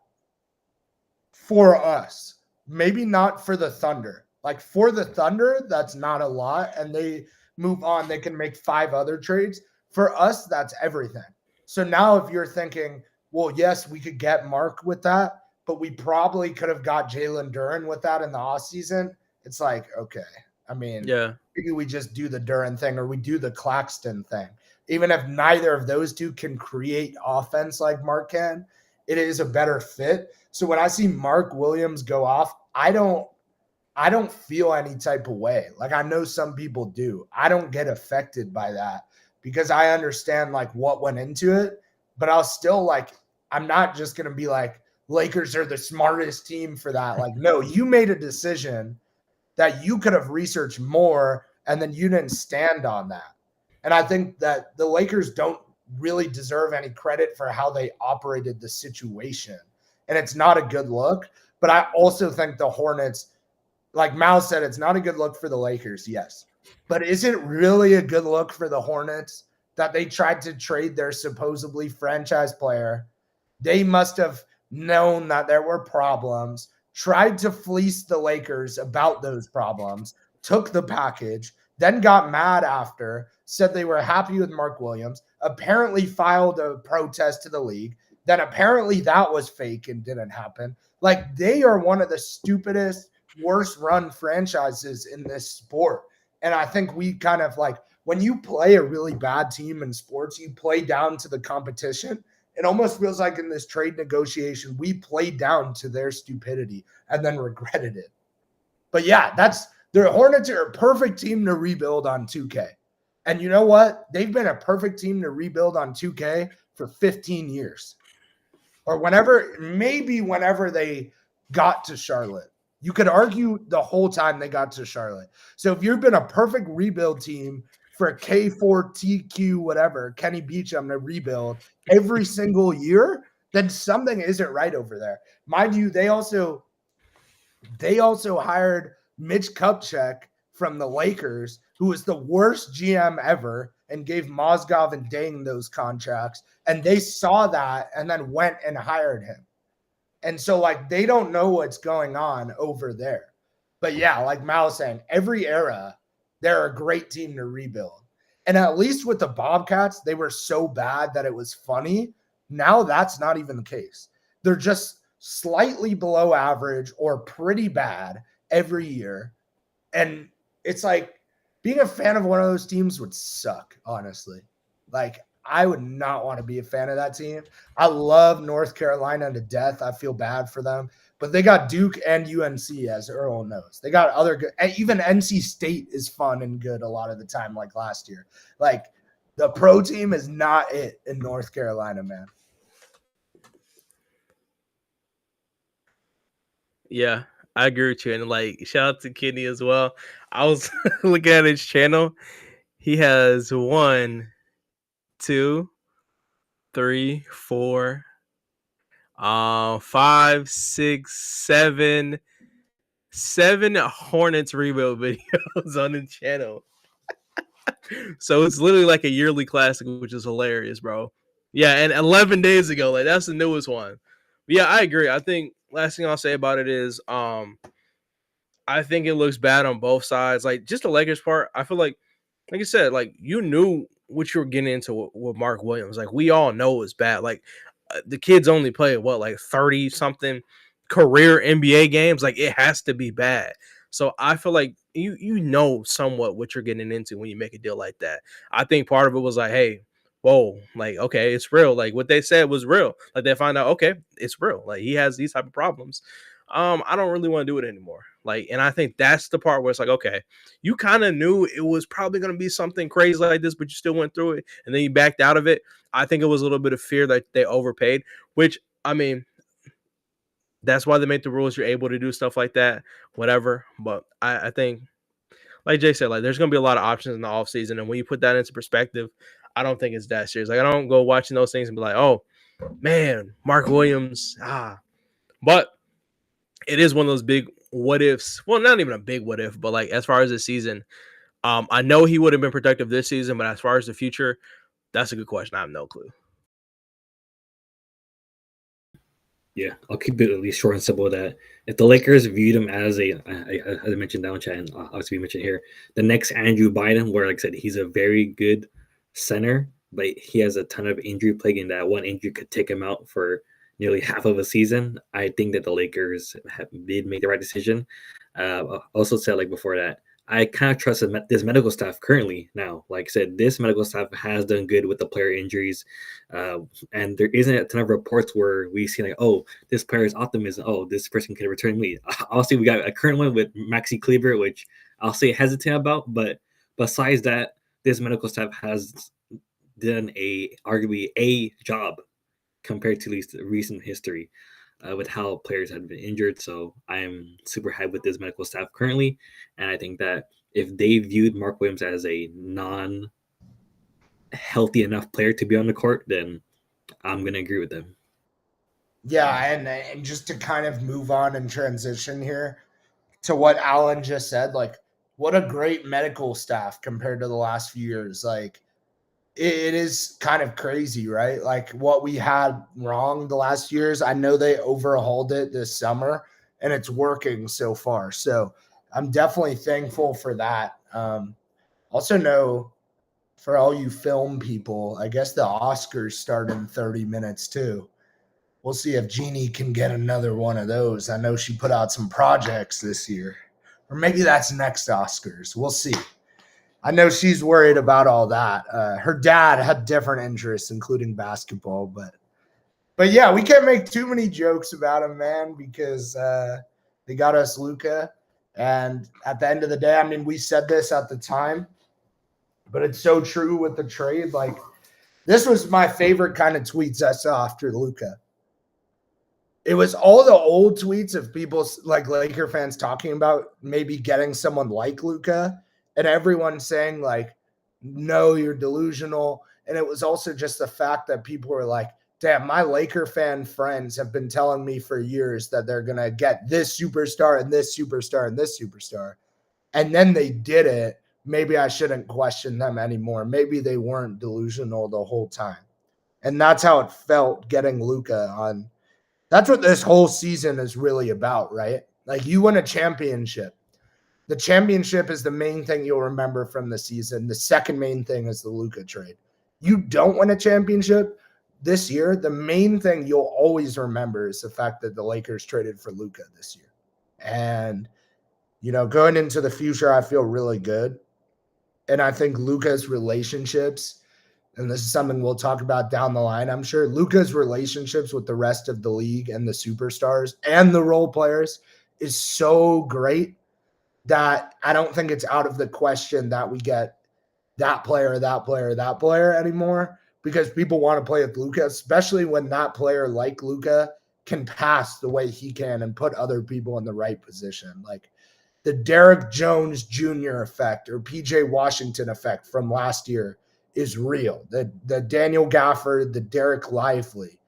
for us. Maybe not for the Thunder. Like for the Thunder, that's not a lot, and they move on. They can make 5 other trades. For us, that's everything. So now if you're thinking, well, yes, we could get Mark with that, but we probably could have got Jalen Duren with that in the offseason. It's like, okay. I mean, maybe we just do the Duren thing or we do the Claxton thing. Even if neither of those two can create offense like Mark can, it is a better fit. So when I see Mark Williams go off, I don't feel any type of way. Like I know some people do. I don't get affected by that because I understand like what went into it, but I'll still like, I'm not just going to be like, Lakers are the smartest team for that. Like, no, you made a decision that you could have researched more and then you didn't stand on that. And I think that the Lakers don't really deserve any credit for how they operated the situation. And it's not a good look, but I also think the Hornets, like Mal said, it's not a good look for the Lakers, yes. But is it really a good look for the Hornets that they tried to trade their supposedly franchise player? They must have known that there were problems, tried to fleece the Lakers about those problems, took the package, then got mad after, said they were happy with Mark Williams, apparently filed a protest to the league. Then apparently that was fake and didn't happen. Like they are one of the stupidest, worst run franchises in this sport. And I think we kind of like when you play a really bad team in sports, you play down to the competition. It almost feels like in this trade negotiation, we played down to their stupidity and then regretted it. But yeah, the Hornets are a perfect team to rebuild on 2K. And you know what? They've been a perfect team to rebuild on 2K for 15 years. Or maybe whenever they got to Charlotte. You could argue the whole time they got to Charlotte. So if you've been a perfect rebuild team for a K4TQ, whatever, Kenny Beecham to rebuild every single year, then something isn't right over there. Mind you, they also hired Mitch Kupchak from the Lakers, who was the worst GM ever and gave Mozgov and Deng those contracts. And they saw that and then went and hired him. And so, like, they don't know what's going on over there. But yeah, like Mal was saying, every era, they're a great team to rebuild. And at least with the Bobcats, they were so bad that it was funny. Now that's not even the case. They're just slightly below average or pretty bad every year. And it's like being a fan of one of those teams would suck, honestly. Like, I would not want to be a fan of that team. I love North Carolina to death. I feel bad for them. But they got Duke and UNC, as Earl knows. They got other good. Even NC State is fun and good a lot of the time, like last year. Like, the pro team is not it in North Carolina, man. Yeah, I agree with you. And like, shout out to Kenny as well. I was looking at his channel. He has 1, 2, 3, 4, 5, 6, 7 Hornets rebuild videos on the channel. So it's literally like a yearly classic, which is hilarious, bro. Yeah, and 11 days ago, like that's the newest one. But yeah, I agree. I think last thing I'll say about it is I think it looks bad on both sides. Like just the Lakers part, I feel like you said, like you knew what you were getting into with Mark Williams. Like we all know it's bad. Like the kids only play like 30 something career NBA games. Like it has to be bad. So I feel like you know somewhat what you're getting into when you make a deal like that. I think part of it was like, hey, whoa, like okay, it's real. Like what they said was real. Like they find out, okay, it's real. Like he has these type of problems. I don't really want to do it anymore. Like, and I think that's the part where it's like, okay, you kind of knew it was probably going to be something crazy like this, but you still went through it and then you backed out of it. I think it was a little bit of fear that they overpaid, which I mean, that's why they make the rules. You're able to do stuff like that, whatever. But I think, like Jay said, like there's going to be a lot of options in the offseason. And when you put that into perspective, I don't think it's that serious. Like I don't go watching those things and be like, oh man, Mark Williams. But it is one of those big what ifs. Well, not even a big what if, but like as far as the season, I know he would have been productive this season, but as far as the future, that's a good question. I have no clue. Yeah, I'll keep it at least short and simple. That if the Lakers viewed him as as I mentioned down chat, and obviously we mentioned here, the next Andrew Bynum, where like I said, he's a very good center, but he has a ton of injury plague, and that one injury could take him out for nearly half of a season. I think that the Lakers did make the right decision. Also said like before that, I kind of trust this medical staff currently now. Like I said, this medical staff has done good with the player injuries. And there isn't a ton of reports where we see like, oh, this player is optimism. Oh, this person can return me. Obviously, we got a current one with Maxi Kleber, which I'll say hesitant about. But besides that, this medical staff has done arguably a job compared to at least recent history with how players have been injured. So I am super hyped with this medical staff currently, and I think that if they viewed Mark Williams as a non healthy enough player to be on the court, then I'm gonna agree with them. Yeah, and just to kind of move on and transition here to what Allan just said, like what a great medical staff compared to the last few years. Like it is kind of crazy, right? Like what we had wrong the last years. I know they overhauled it this summer and it's working so far. So I'm definitely thankful for that. Also know for all you film people, I guess the Oscars start in 30 minutes too. We'll see if Jeannie can get another one of those. I know she put out some projects this year, or maybe that's next Oscars. We'll see. I know she's worried about all that. Her dad had different interests, including basketball, but yeah, we can't make too many jokes about him, man, because they got us Luka. And at the end of the day, I mean, we said this at the time, but it's so true with the trade. Like, this was my favorite kind of tweets I saw after Luka. It was all the old tweets of people like Laker fans talking about maybe getting someone like Luka, and everyone saying like, no, you're delusional. And it was also just the fact that people were like, damn, my Laker fan friends have been telling me for years that they're going to get this superstar and this superstar and this superstar. And then they did it. Maybe I shouldn't question them anymore. Maybe they weren't delusional the whole time. And that's how it felt getting Luka on. That's what this whole season is really about, right? Like you win a championship. The championship is the main thing you'll remember from the season. The second main thing is the Luka trade. You don't win a championship this year, the main thing you'll always remember is the fact that the Lakers traded for Luka this year. And, you know, going into the future, I feel really good. And I think Luka's relationships, and this is something we'll talk about down the line, I'm sure, Luka's relationships with the rest of the league and the superstars and the role players is so great that I don't think it's out of the question that we get that player, that player, that player anymore, because people want to play with Luka, especially when that player like Luka can pass the way he can and put other people in the right position. Like the Derek Jones Jr. effect or PJ Washington effect from last year is real. The Daniel Gafford, the Derek Lively.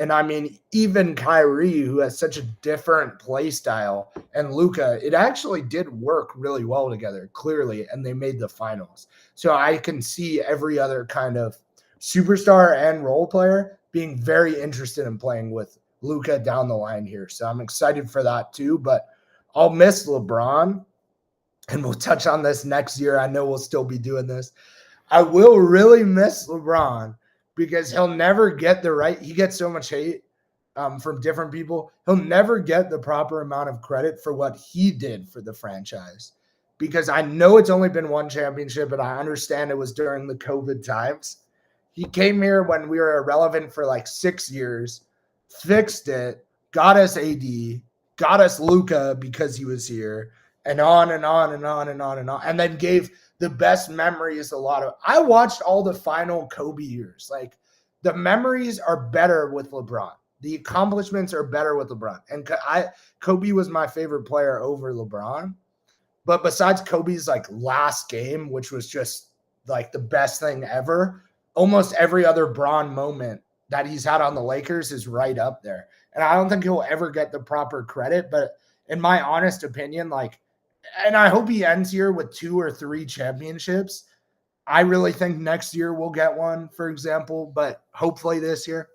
And I mean, even Kyrie, who has such a different play style, and Luka, it actually did work really well together, clearly, and they made the finals. So I can see every other kind of superstar and role player being very interested in playing with Luka down the line here. So I'm excited for that too, but I'll miss LeBron, and we'll touch on this next year. I know we'll still be doing this. I will really miss LeBron because he'll never get the right. He gets so much hate from different people. He'll never get the proper amount of credit for what he did for the franchise, because I know it's only been one championship, and I understand it was during the COVID times. He came here when we were irrelevant for like 6 years, fixed it, got us AD, got us Luka because he was here, and on and on and on and on and on, and then gave the best memories. I watched all the final Kobe years. Like the memories are better with LeBron. The accomplishments are better with LeBron. And Kobe was my favorite player over LeBron. But besides Kobe's like last game, which was just like the best thing ever, almost every other Bron moment that he's had on the Lakers is right up there. And I don't think he'll ever get the proper credit. But in my honest opinion, like, and I hope he ends here with 2 or 3 championships. I really think next year we'll get one, for example, but hopefully this year.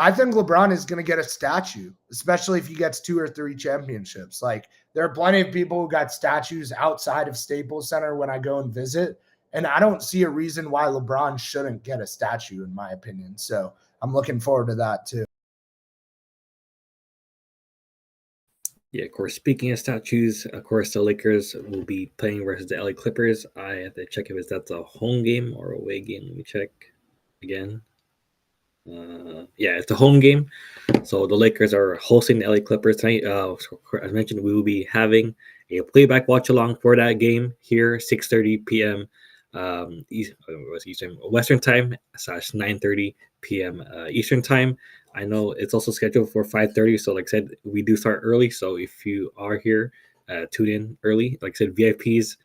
I think LeBron is going to get a statue, especially if he gets 2 or 3 championships. Like, there are plenty of people who got statues outside of Staples Center when I go and visit, and I don't see a reason why LeBron shouldn't get a statue, in my opinion. So I'm looking forward to that too. Yeah, of course. Speaking of statues, of course, the Lakers will be playing versus the LA Clippers. I have to check if that's a home game or away game. Let me check again. Yeah, it's a home game. So the Lakers are hosting the LA Clippers tonight. As mentioned, we will be having a playback watch along for that game here, 6:30 p.m. Western time / 9:30 p.m. Eastern time. I know it's also scheduled for 5:30. So, like I said, we do start early. So if you are here, tune in early. Like I said, VIPs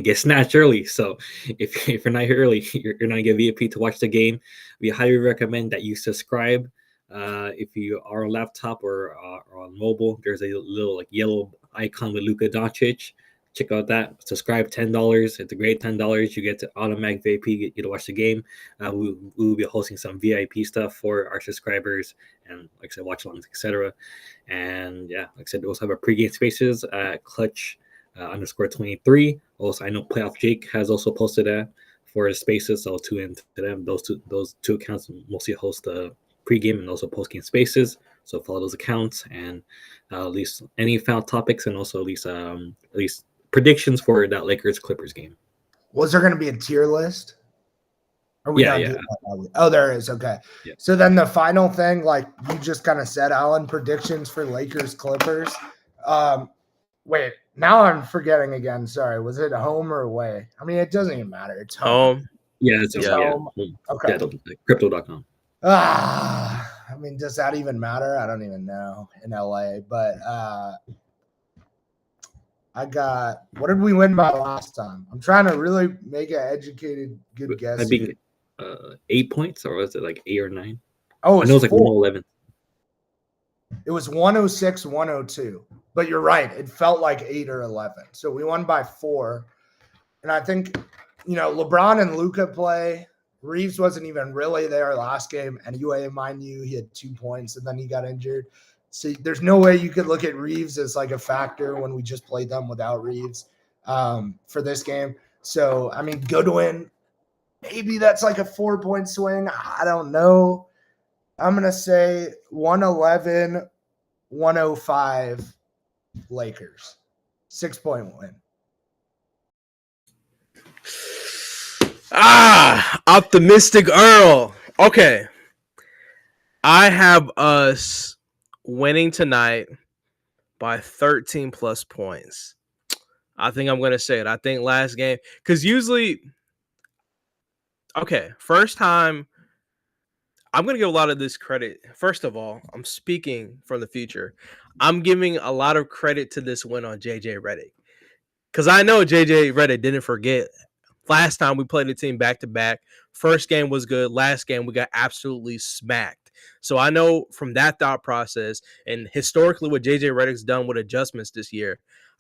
get snatched early. So if you're not here early, you're not gonna get VIP to watch the game. We highly recommend that you subscribe. If you are on laptop or on mobile, there's a little like yellow icon with Luka Doncic. Check out that. Subscribe, $10. It's a great $10. You get to automatic VIP. You get to watch the game. We will be hosting some VIP stuff for our subscribers, and like I said, watch alongs, etc. And yeah, like I said, we also have our pregame spaces at Klutch _23. Also, I know Playoff Jake has also posted that for his spaces, so tune in to them. Those two accounts mostly host the pregame and also postgame spaces. So follow those accounts and at least any foul topics and also at least predictions for that Lakers Clippers game. Was there going to be a tier list? Or we Yeah. doing that? Oh, there is. Okay. Yeah. So then the final thing, like you just kind of said, Allan, predictions for Lakers Clippers. Wait, now I'm forgetting again. Sorry. Was it home or away? I mean, it doesn't even matter. It's home. Yeah, it's home. Okay. Yeah, crypto.com. I mean, does that even matter? I don't even know in LA, but what did we win by last time? I'm trying to really make an educated, good guess. I think 8 points, or was it like 8 or 9? Oh, I know it's like 111. It was 106, 102. But you're right. It felt like 8 or 11. So we won by 4. And I think, LeBron and Luka play. Reaves wasn't even really there last game. Anyway, mind you, he had 2 points and then he got injured. So there's no way you could look at Reaves as like a factor when we just played them without Reaves for this game. So, I mean, good win. Maybe that's like a 4-point swing. I don't know. I'm going to say 111, 105 Lakers. 6-point win. Optimistic Earl. Okay. I have us winning tonight by 13 plus points. I think I'm going to say it. I think last game, because usually, okay, first time, I'm going to give a lot of this credit. First of all, I'm speaking from the future. I'm giving a lot of credit to this win on JJ Redick. Because I know JJ Redick didn't forget. Last time we played the team back-to-back. First game was good. Last game, we got absolutely smacked. So I know from that thought process and historically what JJ Redick's done with adjustments this year,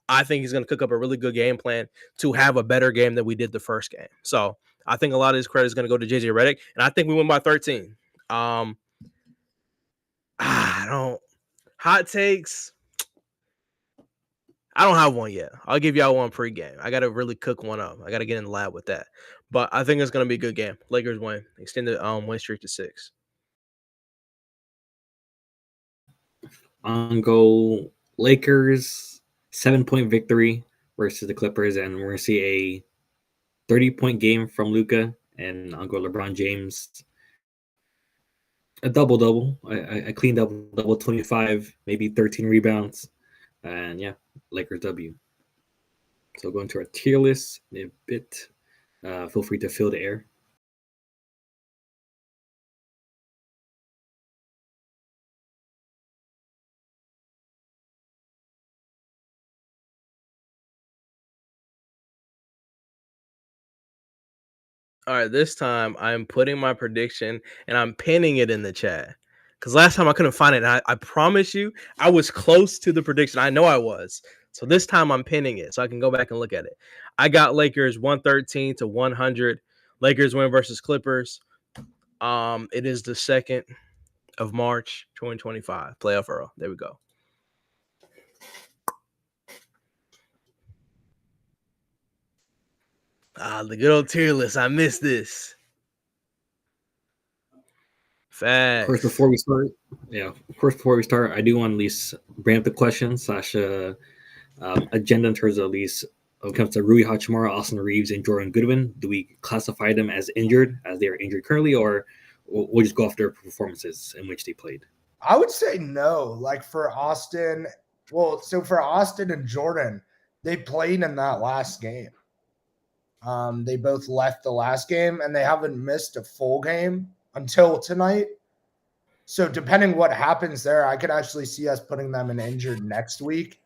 I think he's going to cook up a really good game plan to have a better game than we did the first game. So I think a lot of his credit is going to go to JJ Redick, and I think we win by 13. I don't hot takes. I don't have one yet. I'll give y'all one pregame. I got to really cook one up. I got to get in the lab with that. But I think it's going to be a good game. Lakers win. Extend the win streak to 6. On go Lakers, 7-point victory versus the Clippers, and we're going to see a 30-point game from Luka, and I'll go LeBron James. A double-double, a clean double, 25, maybe 13 rebounds. And yeah, Lakers W. So going to our tier list in a bit. Feel free to fill the air. All right, this time I'm putting my prediction and I'm pinning it in the chat. Because last time I couldn't find it. And I promise you, I was close to the prediction. I know I was. So this time I'm pinning it so I can go back and look at it. I got Lakers 113 to 100. Lakers win versus Clippers. It is the second. of March 2025. Playoff Earl. There we go. The good old tier list. I missed this. Facts. Of course, before we start, I do want to at least bring up the question / agenda in terms of at least when it comes to Rui Hachimura, Austin Reaves, and Jordan Goodwin. Do we classify them as injured, as they are injured currently, or we'll just go off their performances in which they played? I would say no. Like for Austin, for Austin and Jordan, they played in that last game. They both left the last game, and they haven't missed a full game until tonight. So depending what happens there, I could actually see us putting them in injured next week.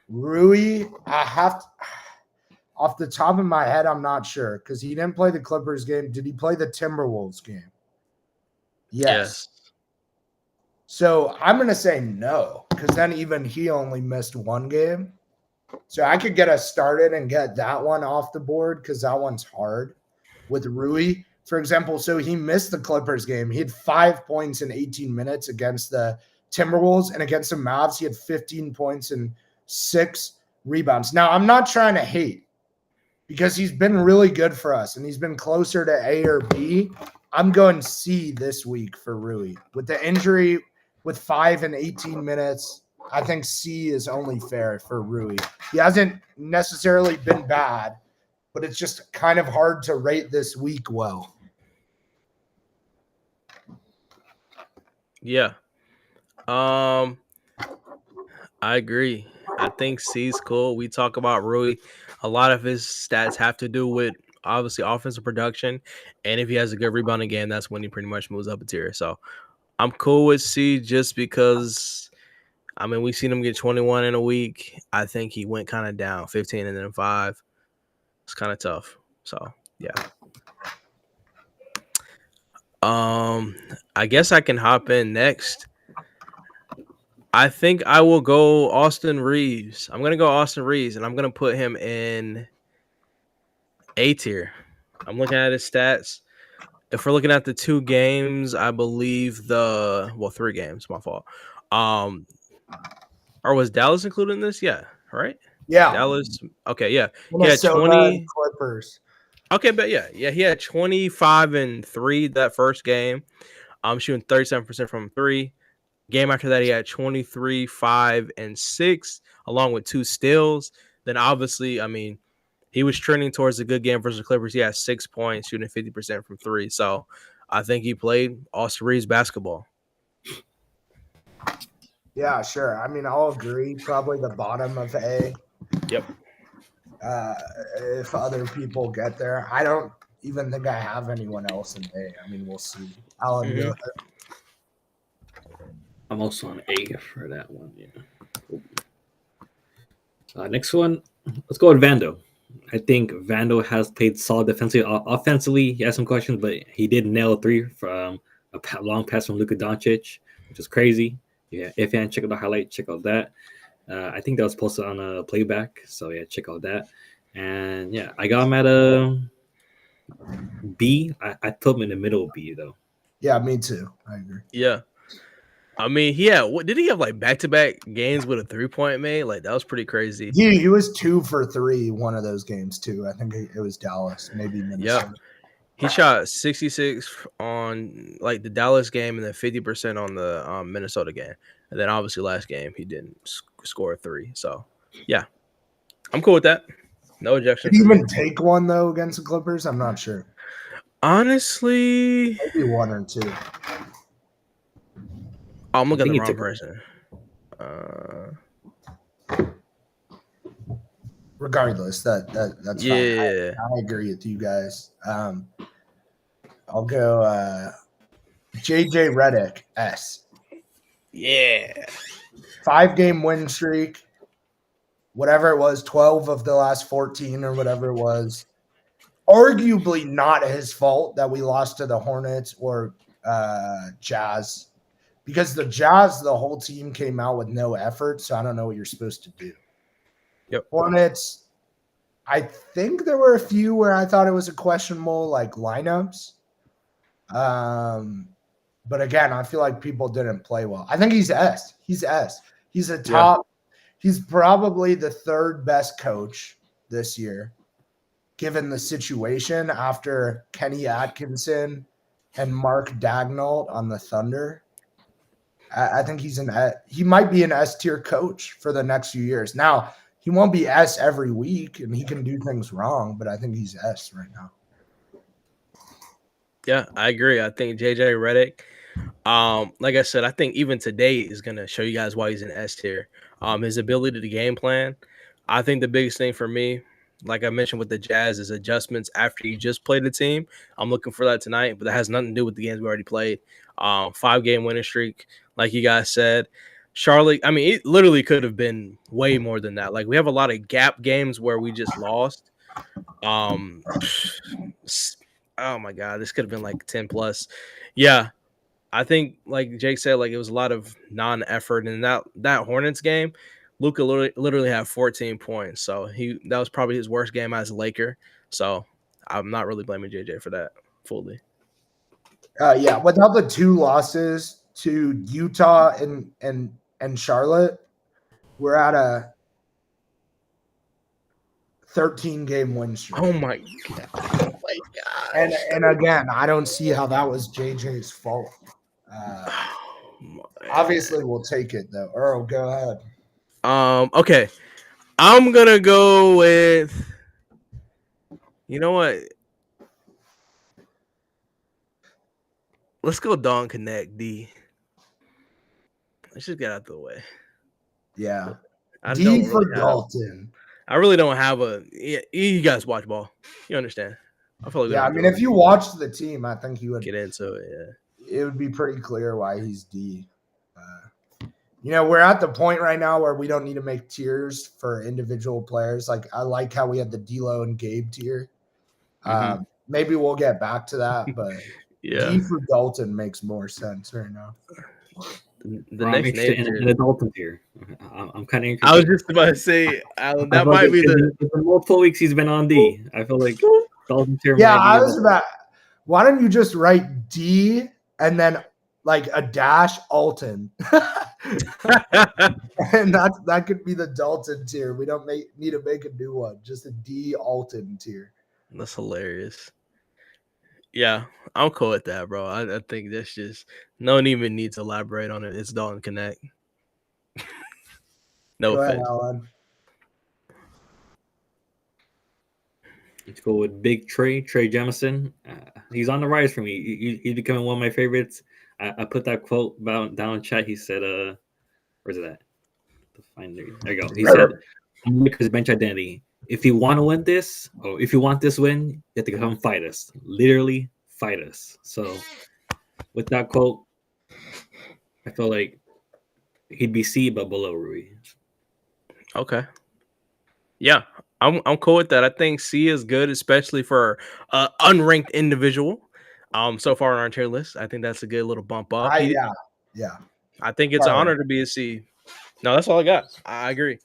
Rui, off the top of my head, I'm not sure because he didn't play the Clippers game. Did he play the Timberwolves game? Yes. So I'm going to say no because then even he only missed one game. So I could get us started and get that one off the board because that one's hard with Rui. For example, so he missed the Clippers game. He had 5 points in 18 minutes against the Timberwolves, and against the Mavs, he had 15 points and 6 rebounds. Now, I'm not trying to hate because he's been really good for us, and he's been closer to A or B. I'm going C this week for Rui. With the injury, with 5 and 18 minutes, I think C is only fair for Rui. He hasn't necessarily been bad, but it's just kind of hard to rate this week well. Yeah. I agree. I think C's cool. We talk about Rui. A lot of his stats have to do with obviously offensive production, and if he has a good rebounding game, that's when he pretty much moves up a tier. So I'm cool with C just because, I mean, we've seen him get 21 in a week. I think he went kind of down, 15 and then 5. It's kind of tough. So yeah. I guess I can hop in next. I think I will go Austin Reaves. I'm gonna go Austin Reaves, and I'm gonna put him in A tier. I'm looking at his stats. If we're looking at the 2 games, I believe 3 games. My fault. Or was Dallas included in this? Yeah, right. Yeah, Dallas. Okay, yeah. Minnesota, He had 20 Clippers. Okay, but yeah, he had 25 and 3 that first game. Shooting 37% from 3. Game after that, he had 23, 5, and 6, along with 2 steals. Then obviously, I mean, he was trending towards a good game versus the Clippers. He had 6 points, shooting 50% from 3. So I think he played Austin Reaves basketball. Yeah, sure. I mean, I'll agree. Probably the bottom of A. Yep. If other people get there, I don't even think I have anyone else in A. I mean, we'll see. Allan, go ahead. I'm also on A for that one. Yeah. Next one, let's go with Vando. I think Vando has played solid defensively. Offensively, he has some questions, but he did nail a 3 from a long pass from Luka Doncic, which is crazy. Yeah, if you haven't checked out the highlight, check out that. I think that was posted on a playback, so yeah, check out that. And yeah, I got him at a B. I put him in the middle of B though. Yeah, me too. I agree. Yeah. I mean, what did he have, like back-to-back games with a 3-point made? Like, that was pretty crazy. He was 2 for 3 one of those games too. I think it was Dallas, maybe Minnesota. Yeah. He shot 66 on like the Dallas game and then 50% on the Minnesota game. And then obviously last game he didn't score a 3. So, yeah. I'm cool with that. No objection. Did he even take one though against the Clippers? I'm not sure. Honestly, maybe 1 or 2. I'm looking at the wrong person. Regardless, that's fine. I agree with you guys. I'll go JJ Redick S. Yeah. 5-game win streak. Whatever it was, 12 of the last 14 or whatever it was. Arguably not his fault that we lost to the Hornets or Jazz. Because the Jazz, the whole team came out with no effort, so I don't know what you're supposed to do. Yep. Hornets, I think there were a few where I thought it was a questionable like lineups. But again, I feel like people didn't play well. I think he's S. He's S. He's a top. He's probably the third best coach this year, given the situation after Kenny Atkinson and Mark Daignault on the Thunder. I think he might be an S tier coach for the next few years. Now, he won't be S every week, and he can do things wrong, but I think he's S right now. Yeah, I agree. I think JJ Redick, like I said, I think even today is gonna show you guys why he's an S tier. His ability to game plan. I think the biggest thing for me, like I mentioned with the Jazz, is adjustments after you just played the team. I'm looking for that tonight, but that has nothing to do with the games we already played. 5-game winning streak, like you guys said. Charlotte, I mean, it literally could have been way more than that. Like, we have a lot of gap games where we just lost. Oh my God, this could have been like 10 plus. Yeah, I think like Jake said, like it was a lot of non-effort in that Hornets game. Luka literally had 14 points, so that was probably his worst game as a Laker. So I'm not really blaming JJ for that fully. Yeah, without the 2 losses to Utah and Charlotte, we're at a 13-game win streak. Oh my God! And again, I don't see how that was JJ's fault. Obviously, we'll take it though. Earl, go ahead. Okay, I'm gonna go with. You know what? Let's go Dawn Connect D. Let's just get out the way. Yeah. I D don't for really Dalton. I really don't have a. You guys watch ball. You understand? I feel like I mean, if you watched the team, I think you would get into it. Yeah, it would be pretty clear why he's D. We're at the point right now where we don't need to make tiers for individual players. Like, I like how we had the D'Lo and Gabe tier. Maybe we'll get back to that, but D for Dalton makes more sense right now. The next name in the Dalton tier. I'm kind of interested. I was just about to say, Allan, that might be the multiple weeks he's been on D. I feel like Dalton tier. Yeah, I was about. Why don't you just write D and then like a dash Alton, and that could be the Dalton tier. We don't need to make a new one. Just a D Alton tier. That's hilarious. Yeah, I'm cool with that, bro. I think that's just no one even needs to elaborate on it. It's Dalton Connect. No Go offense. ahead, Allan. Let's go with Big Trey Jemison. He's on the rise for me. He's becoming one of my favorites. I put that quote down in chat. He said, where's it at? There you go. He said, Lakers bench identity. If you want to win this, or if you want this win, you have to come fight us. Literally fight us. So with that quote, I feel like he'd be C but below Rui. Okay. Yeah, I'm cool with that. I think C is good, especially for unranked individual. So far on our tier list, I think that's a good little bump up. Yeah. I think it's an honor to be a C. No, that's all I got. I agree.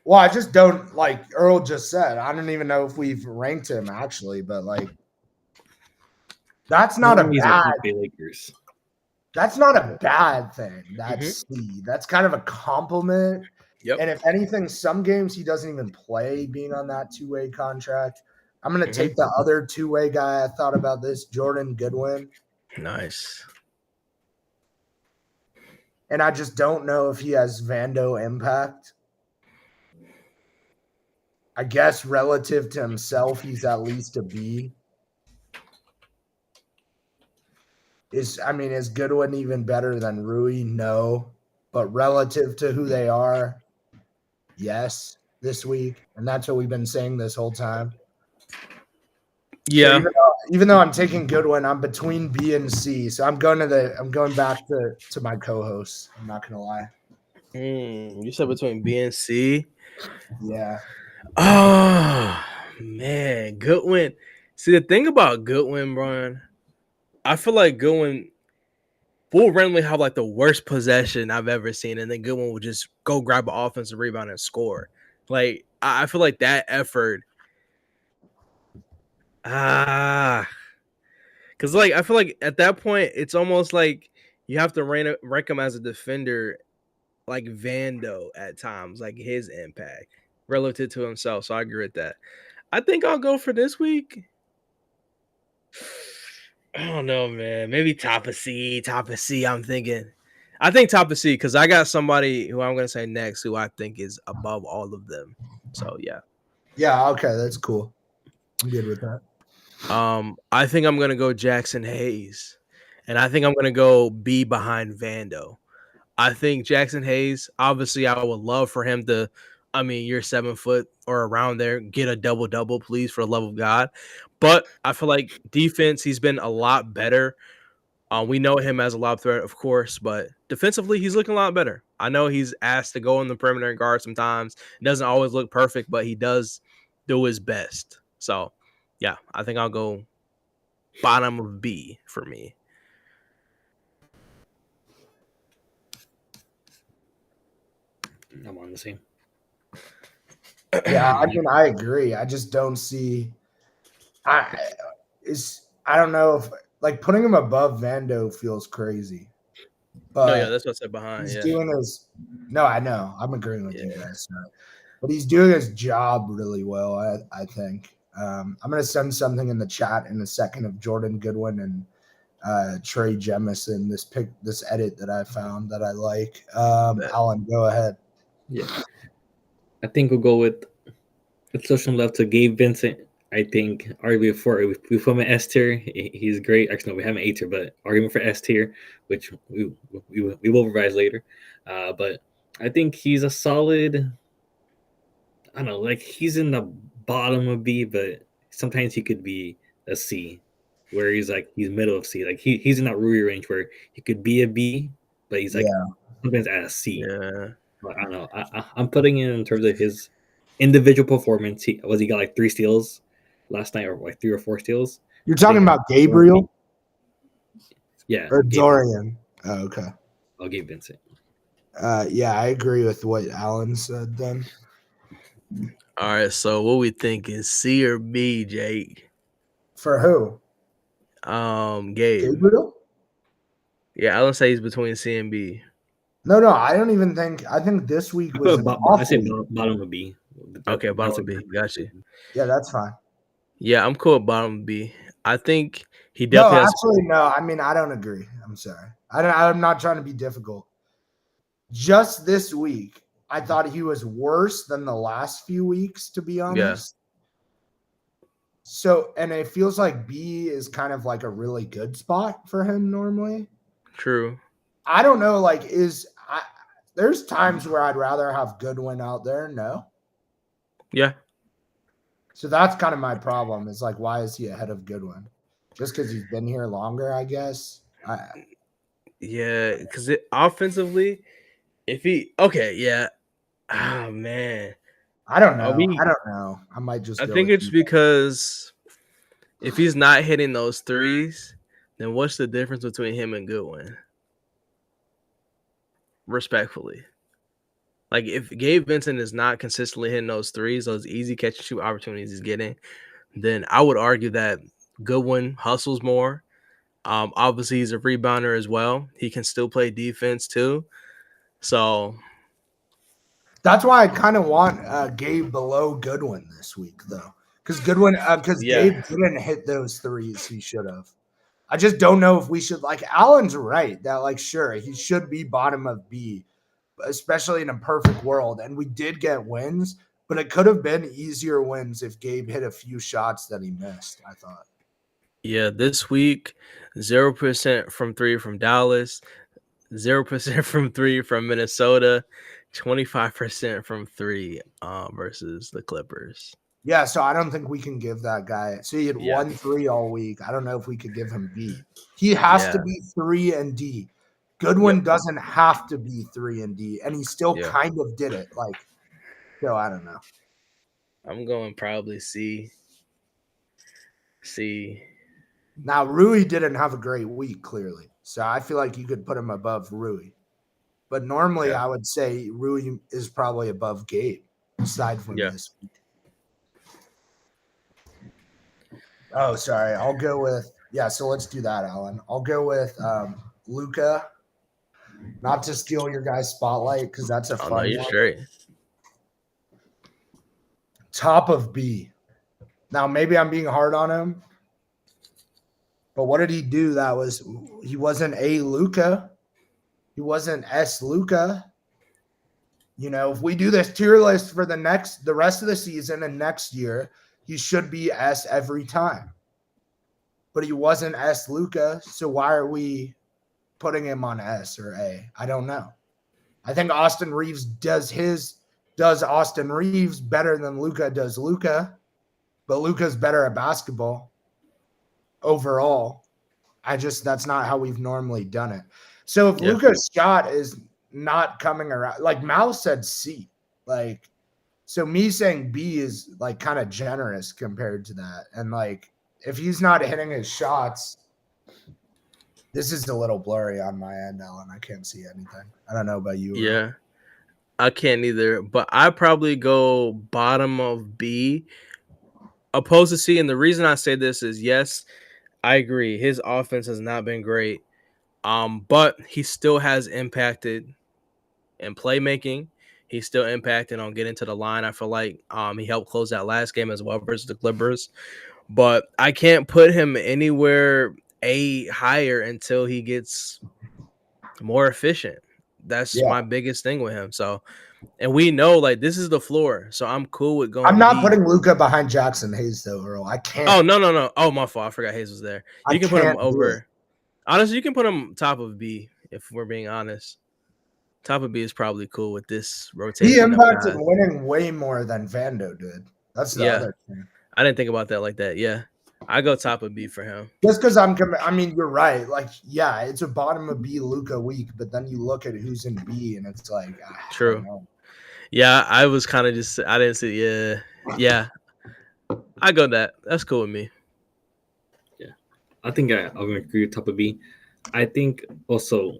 Well, I just don't, like Earl just said, I don't even know if we've ranked him actually, but like that's not a bad Lakers. That's not a bad thing. That's C. That's kind of a compliment. Yep. And if anything, some games he doesn't even play being on that 2-way contract. I'm going to take the other 2-way guy. I thought about this, Jordan Goodwin. Nice. And I just don't know if he has Vando impact. I guess relative to himself, he's at least a B. Is Goodwin even better than Rui? No. But relative to who they are, yes, this week. And that's what we've been saying this whole time. Yeah. So even though I'm taking Goodwin, I'm between B and C. So I'm going back to my co-hosts. I'm not gonna lie. You said between B and C? Yeah. Oh man, Goodwin. See, the thing about Goodwin, Brian, I feel like Goodwin will randomly have like the worst possession I've ever seen, and then Goodwin will just go grab an offensive rebound and score. Like, I feel like that effort. Because like I feel like at that point it's almost like you have to rank him as a defender, like Vando at times, like his impact relative to himself. So I agree with that. I think I'll go for this week. I don't know, man. Maybe top of C. I'm thinking. I think top of C because I got somebody who I'm gonna say next who I think is above all of them. So yeah. Yeah, okay, that's cool. I'm good with that. I think I'm gonna go Jackson Hayes, and I think I'm gonna go B behind Vando. I think Jackson Hayes, obviously, I would love for him to. I mean, you're 7 foot or around there, get a double, please, for the love of God. But I feel like defense, he's been a lot better. We know him as a lob threat, of course, but defensively, he's looking a lot better. I know he's asked to go in the perimeter and guard sometimes. It doesn't always look perfect, but he does do his best. So, yeah, I think I'll go bottom of B for me. I'm on the same. Yeah, I mean, I agree. I just don't see. I don't know if like putting him above Vando feels crazy. But No, yeah, that's what I said behind. he's Yeah, doing his. No, I know. I'm agreeing with you yeah. guys. But he's doing his job really well. I think. I'm gonna send something in the chat in a second of Jordan Goodwin and Trey Jemison. This edit that I found that I like. Allan, go ahead. Yeah. I think we'll go with social love to Gabe Vincent. I think arguably before we put him in S tier, he's great. Actually, no, we have an A tier, but argument for S tier, which we will revise later. But I think he's a solid. I don't know, like he's in the bottom of B, but sometimes he could be a C, where he's middle of C. Like he's in that Rui range where he could be a B, but he's like sometimes at a C. Yeah. But I don't know. I'm putting it in terms of his individual performance. He got like 3 steals last night, or like 3 or 4 steals. You're talking about Gabriel? Yeah. Or Dorian. Oh, okay. I'll give Vincent. Yeah, I agree with what Allan said then. All right, so what we think is C or B, Jake? For who? Gabe. Gabriel? Yeah, Allan says he's between C and B. No, I don't even think. I think this week was I say bottom of B. Okay, bottom of B. Got you. Yeah, that's fine. Yeah, I'm cool with bottom of B. I think he definitely has. Actually, no. I mean, I don't agree. I'm sorry. I'm not trying to be difficult. Just this week, I thought he was worse than the last few weeks, to be honest. Yeah. So, and it feels like B is kind of like a really good spot for him normally. True. I don't know. Like, there's times where I'd rather have Goodwin out there. No. Yeah. So that's kind of my problem. Is like, why is he ahead of Goodwin? Just because he's been here longer, I guess. Yeah, because offensively, if he yeah. Oh man, I don't know. I don't know. I might just. I think it's because if he's not hitting those threes, then what's the difference between him and Goodwin? Respectfully, like if Gabe Vincent is not consistently hitting those threes, those easy catch and shoot opportunities he's getting, then I would argue that Goodwin hustles more. Obviously he's a rebounder as well. He can still play defense too. So that's why I kind of want Gabe below Goodwin this week, though, because Gabe didn't hit those threes he should have. I just don't know if we should, like, Allan's right that, like, sure, he should be bottom of B, especially in a perfect world. And we did get wins, but it could have been easier wins if Gabe hit a few shots that he missed, I thought. Yeah, this week, 0% from 3 from Dallas, 0% from 3 from Minnesota, 25% from 3 versus the Clippers. Yeah, so I don't think we can give that guy. So he had 1-3 all week. I don't know if we could give him B. He has to be 3 and D. Goodwin doesn't have to be 3 and D, and he still kind of did it. Like, so I don't know. I'm going probably C. Now, Rui didn't have a great week, clearly. So I feel like you could put him above Rui. But normally I would say Rui is probably above Gabe, aside from this week. Oh, sorry. I'll go with Yeah, so let's do that, Allan. I'll go with Luka. Not to steal your guys' spotlight because that's a Oh, no, fun you're one. straight. Top of B. Now maybe I'm being hard on him, but what did he do? He wasn't A Luka. He wasn't S Luka. You know, if we do this tier list for the rest of the season and next year, he should be S every time. But he wasn't S Luka, so why are we putting him on S or A? I don't know. I think Austin Reaves does Austin Reaves better than Luka does Luka, but Luka's better at basketball overall. That's not how we've normally done it. So if Luka's shot is not coming around, like Mal said C, like, so me saying B is like kind of generous compared to that. And like, if he's not hitting his shots, this is a little blurry on my end, Allan. I can't see anything. I don't know about you. Yeah, I can't either, but I probably go bottom of B opposed to C. And the reason I say this is, yes, I agree. His offense has not been great. But he still has impacted in playmaking. He's still impacting on getting to the line. I feel like he helped close that last game as well versus the Clippers. But I can't put him anywhere A higher until he gets more efficient. That's my biggest thing with him. So, and we know like this is the floor. So I'm cool with going. I'm not B. putting Luka behind Jackson Hayes though, Earl. I can't. Oh no. Oh, my fault. I forgot Hayes was there. You can put him over. It. Honestly, you can put him top of B if we're being honest. Top of B is probably cool with this rotation. He impacted winning way more than Vando did. That's the other thing. I didn't think about that like that. Yeah. I go top of B for him. Just because I mean, you're right. Like, yeah, it's a bottom of B Luka week, but then you look at who's in B and it's like, true. Yeah, I was kind of just, I didn't see, yeah. I go that. That's cool with me. Yeah. I think I'm going to agree with top of B. I think also,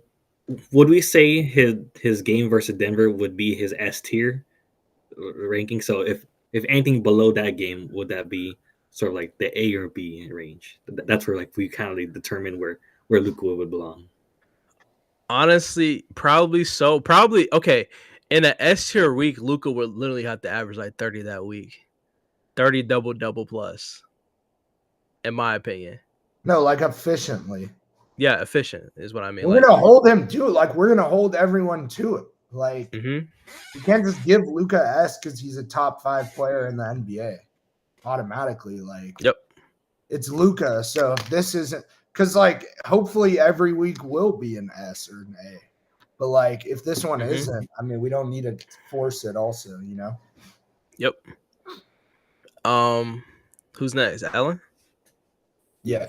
would we say his game versus Denver would be his S tier ranking? So if anything below that game, would that be sort of like the A or B range? That's where like we kind of determine where Luka would belong. Honestly, probably so. Probably okay. In an S tier week, Luka would literally have to average like 30 that week. 30 double plus. In my opinion. No, like efficiently. Yeah, efficient is what I mean. We're gonna hold him to it. Like we're gonna hold everyone to it. Like you can't just give Luka S because he's a top 5 player in the NBA automatically. Like it's Luka. So if this isn't because like hopefully every week will be an S or an A. But like if this one isn't, I mean we don't need to force it also, you know? Yep. Who's next? Allan? Yeah.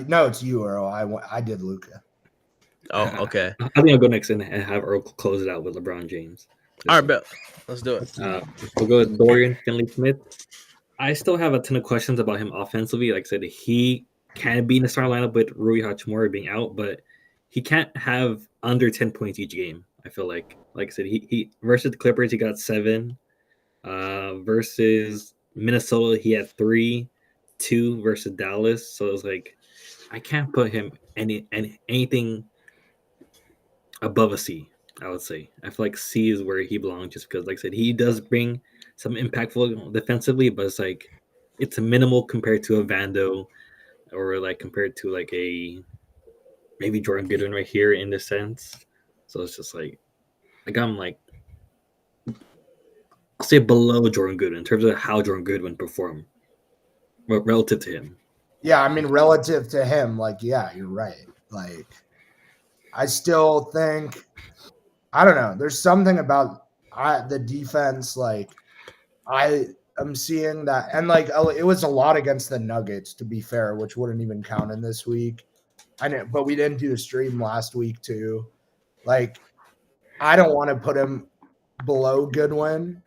No, it's you, Earl. I did Luka. Oh, okay. I think I'll go next and have Earl close it out with LeBron James. All right, bet. Let's do it. We'll go with Dorian Finney-Smith. I still have a ton of questions about him offensively. Like I said, he can be in the starting lineup with Rui Hachimura being out, but he can't have under 10 points each game. I feel like I said, he versus the Clippers, he got 7. Versus Minnesota, he had 3, 2 versus Dallas. So it was like, I can't put him anything above a C, I would say. I feel like C is where he belongs just because, like I said, he does bring some impactful defensively, but it's like it's a minimal compared to a Vando or like compared to like a maybe Jordan Goodwin right here in this sense. So it's just like I'm like I'll say below Jordan Goodwin in terms of how Jordan Goodwin performed relative to him. Yeah, I mean relative to him, like yeah, you're right. Like I still think I don't know. There's something about the defense. Like I am seeing that, and like it was a lot against the Nuggets, to be fair, which wouldn't even count in this week. I know, but we didn't do a stream last week too. Like I don't want to put him below Goodwin,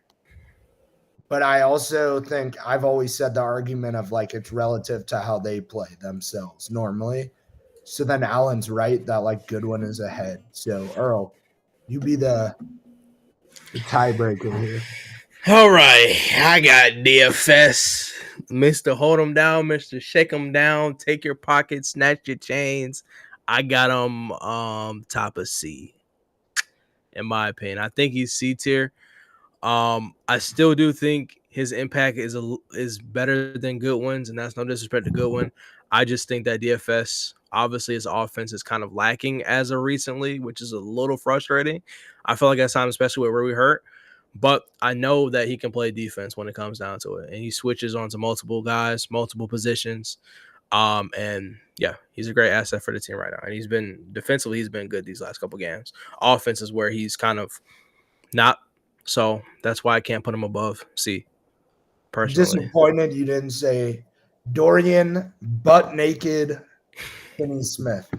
but I also think I've always said the argument of like it's relative to how they play themselves normally. So then Allan's right that like Goodwin is ahead. So Earl, you be the tiebreaker here. All right, I got DFS. Mr. Hold 'em down, Mr. Shake 'em down, take your pockets, snatch your chains. I got him top of C. In my opinion, I think he's C tier. I still do think his impact is better than Goodwin's, and that's no disrespect to Goodwin. I just think that DFS, obviously, his offense is kind of lacking as of recently, which is a little frustrating. I feel like at times, especially with where we hurt. But I know that he can play defense when it comes down to it, and he switches on to multiple guys, multiple positions. And yeah, he's a great asset for the team right now. And he's been defensively, he's been good these last couple games. Offense is where he's kind of not. So that's why I can't put him above C. Personally, Disappointed you didn't say Dorian butt naked Finney Smith.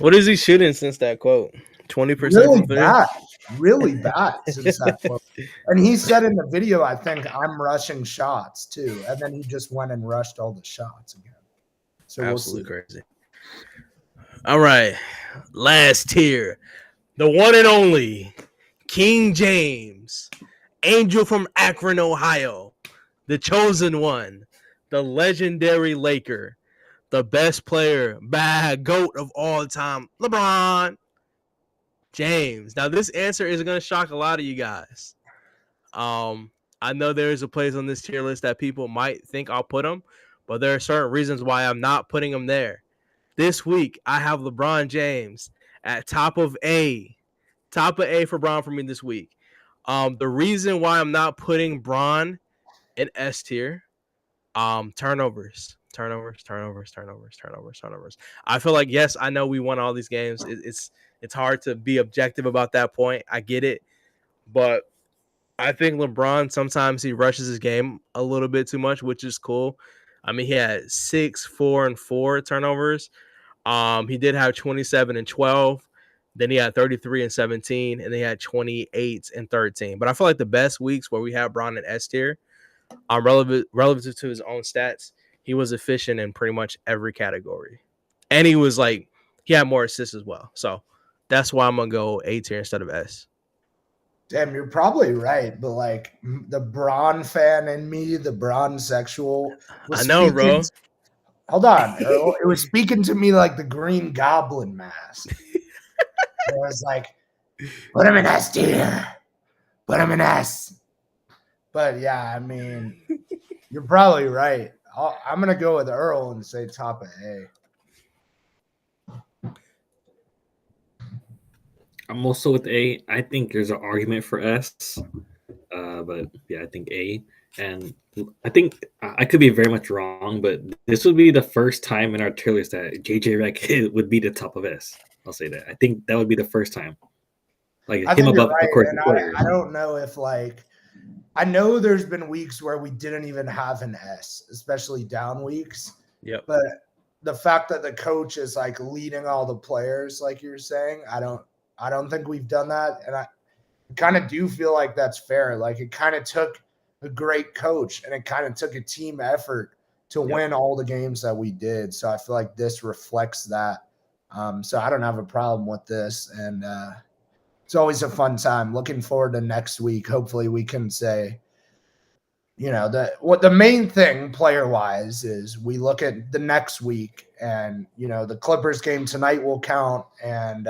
what is he shooting since that quote? 20% Really from three? really bad since that quote. And he said in the video, I think I'm rushing shots too, and then he just went and rushed all the shots again. So absolutely crazy. All right, last tier, the one and only King James, Angel from Akron, Ohio, the chosen one, the legendary Laker, the best player, GOAT of all time, LeBron James. Now, this answer is going to shock a lot of you guys. I know there is a place on this tier list that people might think I'll put him, but there are certain reasons why I'm not putting him there. This week, I have LeBron James at top of A for Bron for me this week. The reason why I'm not putting Bron in S tier, turnovers. I feel like, yes, I know we won all these games. It's hard to be objective about that point. I get it, but I think LeBron sometimes he rushes his game a little bit too much, which is cool. I mean, he had 6, 4, and 4 turnovers. He did have 27 and 12. Then he had 33 and 17, and then he had 28 and 13. But I feel like the best weeks where we have Bron in S tier, relative to his own stats, he was efficient in pretty much every category. And he was like, he had more assists as well. So that's why I'm going to go A tier instead of S. Damn, you're probably right, but like the Bron fan in me, the Bron sexual, I know, bro. Hold on, Earl. It was speaking to me like the Green Goblin mask. It was like, put him in S tier. Put him in S. But yeah, I mean, you're probably right. I'm going to go with Earl and say top of A. I'm also with A. I think there's an argument for S, but yeah, I think A. And I think I could be very much wrong, but this would be the first time in our tier list that JJ Redick would be the top of S. I'll say that. I think that would be the first time. Like I him think above, you're right, of course. and I don't know if like I know there's been weeks where we didn't even have an S, especially down weeks. Yep. But the fact that the coach is like leading all the players, like you're saying, I don't think we've done that, and I kind of do feel like that's fair. Like it kind of took a great coach, and it kind of took a team effort to win all the games that we did. So I feel like this reflects that. So I don't have a problem with this, and it's always a fun time. Looking forward to next week. Hopefully we can say, what the main thing player wise is we look at the next week, and the Clippers game tonight will count, and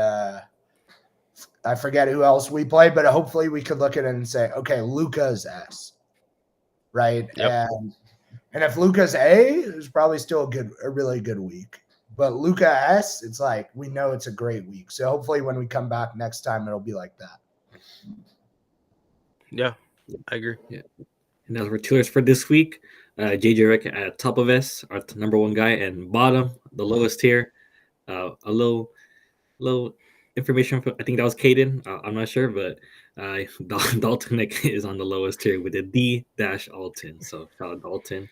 I forget who else we play, but hopefully we could look at it and say, okay, Luka's S, right? Yep. And if Luka's A, it's probably still a really good week. But Luka S, it's like we know it's a great week. So hopefully when we come back next time, it'll be like that. Yeah, I agree. Yeah. And those were tiers for this week. JJ Redick at top of S, our number one guy, and bottom, the lowest tier. A little information. I think that was Kaden. I'm not sure, but Dalton is on the lowest tier with a D-Alton. So shout out Dalton.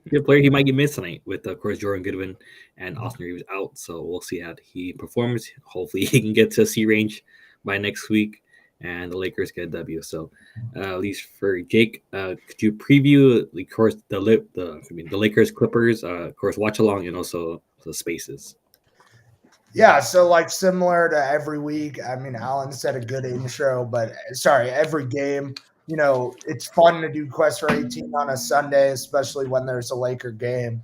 Good player. He might get missed tonight with, of course, Jordan Goodwin and Austin Reaves out. So we'll see how he performs. Hopefully he can get to C range by next week, and the Lakers get a W. So at least for Jake, could you preview, of course, the Lakers Clippers, of course, watch along, and also the spaces. Yeah, so like similar to every week. I mean, Allan said a good intro, but every game it's fun to do Quest for 18 on a Sunday, especially when there's a Laker game.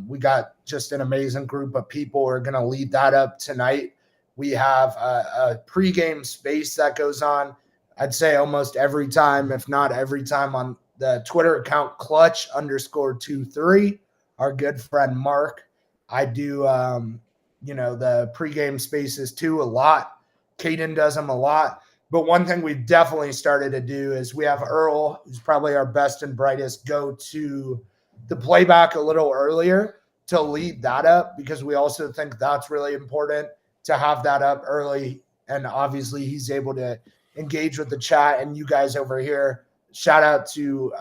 We got just an amazing group of people who are going to lead that up tonight. We have a pregame space that goes on, I'd say almost every time, if not every time, on the Twitter account Klutch_23, our good friend Mark. I do, the pregame spaces too a lot. Kaden does them a lot. But one thing we've definitely started to do is we have Earl, who's probably our best and brightest, go to the playback a little earlier to lead that up, because we also think that's really important to have that up early. And obviously he's able to engage with the chat and you guys over here. Shout out to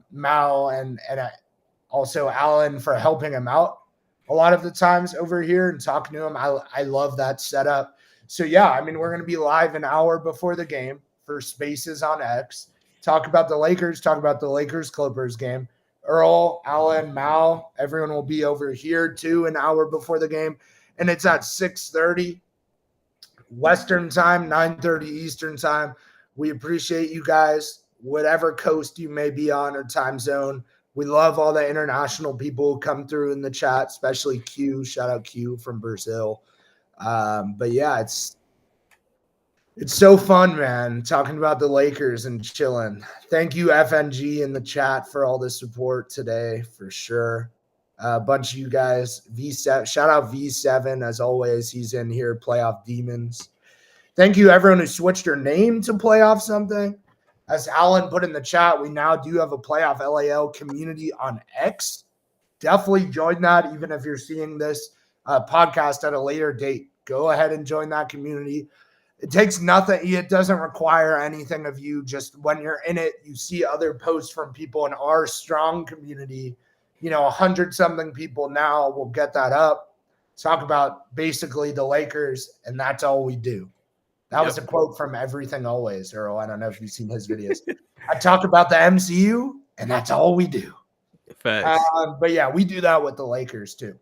Mal and also Allan for helping him out a lot of the times over here and talking to him. I love that setup. So, yeah, we're going to be live an hour before the game for Spaces on X. Talk about the Lakers, talk about the Lakers-Clippers game. Earl, Allan, Mal, everyone will be over here too an hour before the game. And it's at 6:30 Western time, 9:30 Eastern time. We appreciate you guys, whatever coast you may be on or time zone. We love all the international people who come through in the chat, especially Q. Shout out Q from Brazil. But yeah, it's so fun, man, talking about the Lakers and chilling. Thank you, FNG, in the chat for all the support today, for sure. A bunch of you guys. V7, shout out V7 as always. He's in here. Playoff Demons. Thank you, everyone who switched their name to Playoff something. As Allan put in the chat, we now do have a Playoff LAL community on X. Definitely join that, even if you're seeing this podcast at a later date. Go ahead and join that community. It takes nothing. It doesn't require anything of you. Just when you're in it, you see other posts from people in our strong community. 100-something people now will get that up. Talk about basically the Lakers, and that's all we do. That was a quote from Everything Always, Earl. I don't know if you've seen his videos. I talk about the MCU, and that's all we do. Facts. But yeah, we do that with the Lakers too.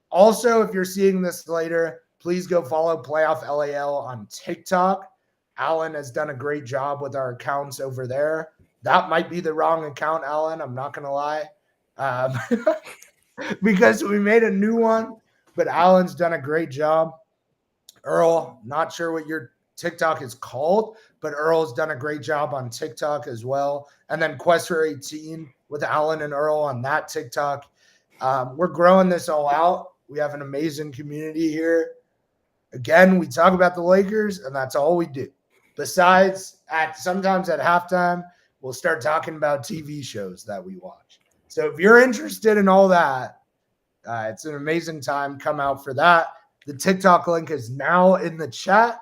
Also, if you're seeing this later, please go follow Playoff LAL on TikTok. Allan has done a great job with our accounts over there. That might be the wrong account, Allan. I'm not going to lie. Because we made a new one, but Allan's done a great job. Earl, not sure what your TikTok is called, but Earl's done a great job on TikTok as well. And then Quest for 18 with Allan and Earl on that TikTok. We're growing this all out. We have an amazing community here. Again, we talk about the Lakers, and that's all we do. Besides, sometimes at halftime, we'll start talking about TV shows that we watch. So if you're interested in all that, it's an amazing time. Come out for that. The TikTok link is now in the chat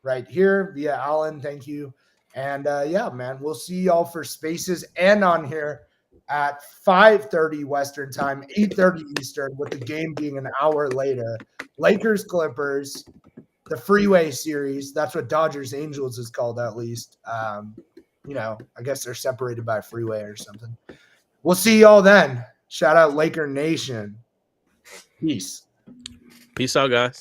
right here via Allan. Thank you. And yeah, man, we'll see y'all for Spaces and on here at 5:30 Western time, 8:30 Eastern, with the game being an hour later. Lakers, Clippers, the Freeway Series. That's what Dodgers Angels is called, at least. I guess they're separated by a freeway or something. We'll see y'all then. Shout out Laker Nation. Peace. Peace out, guys.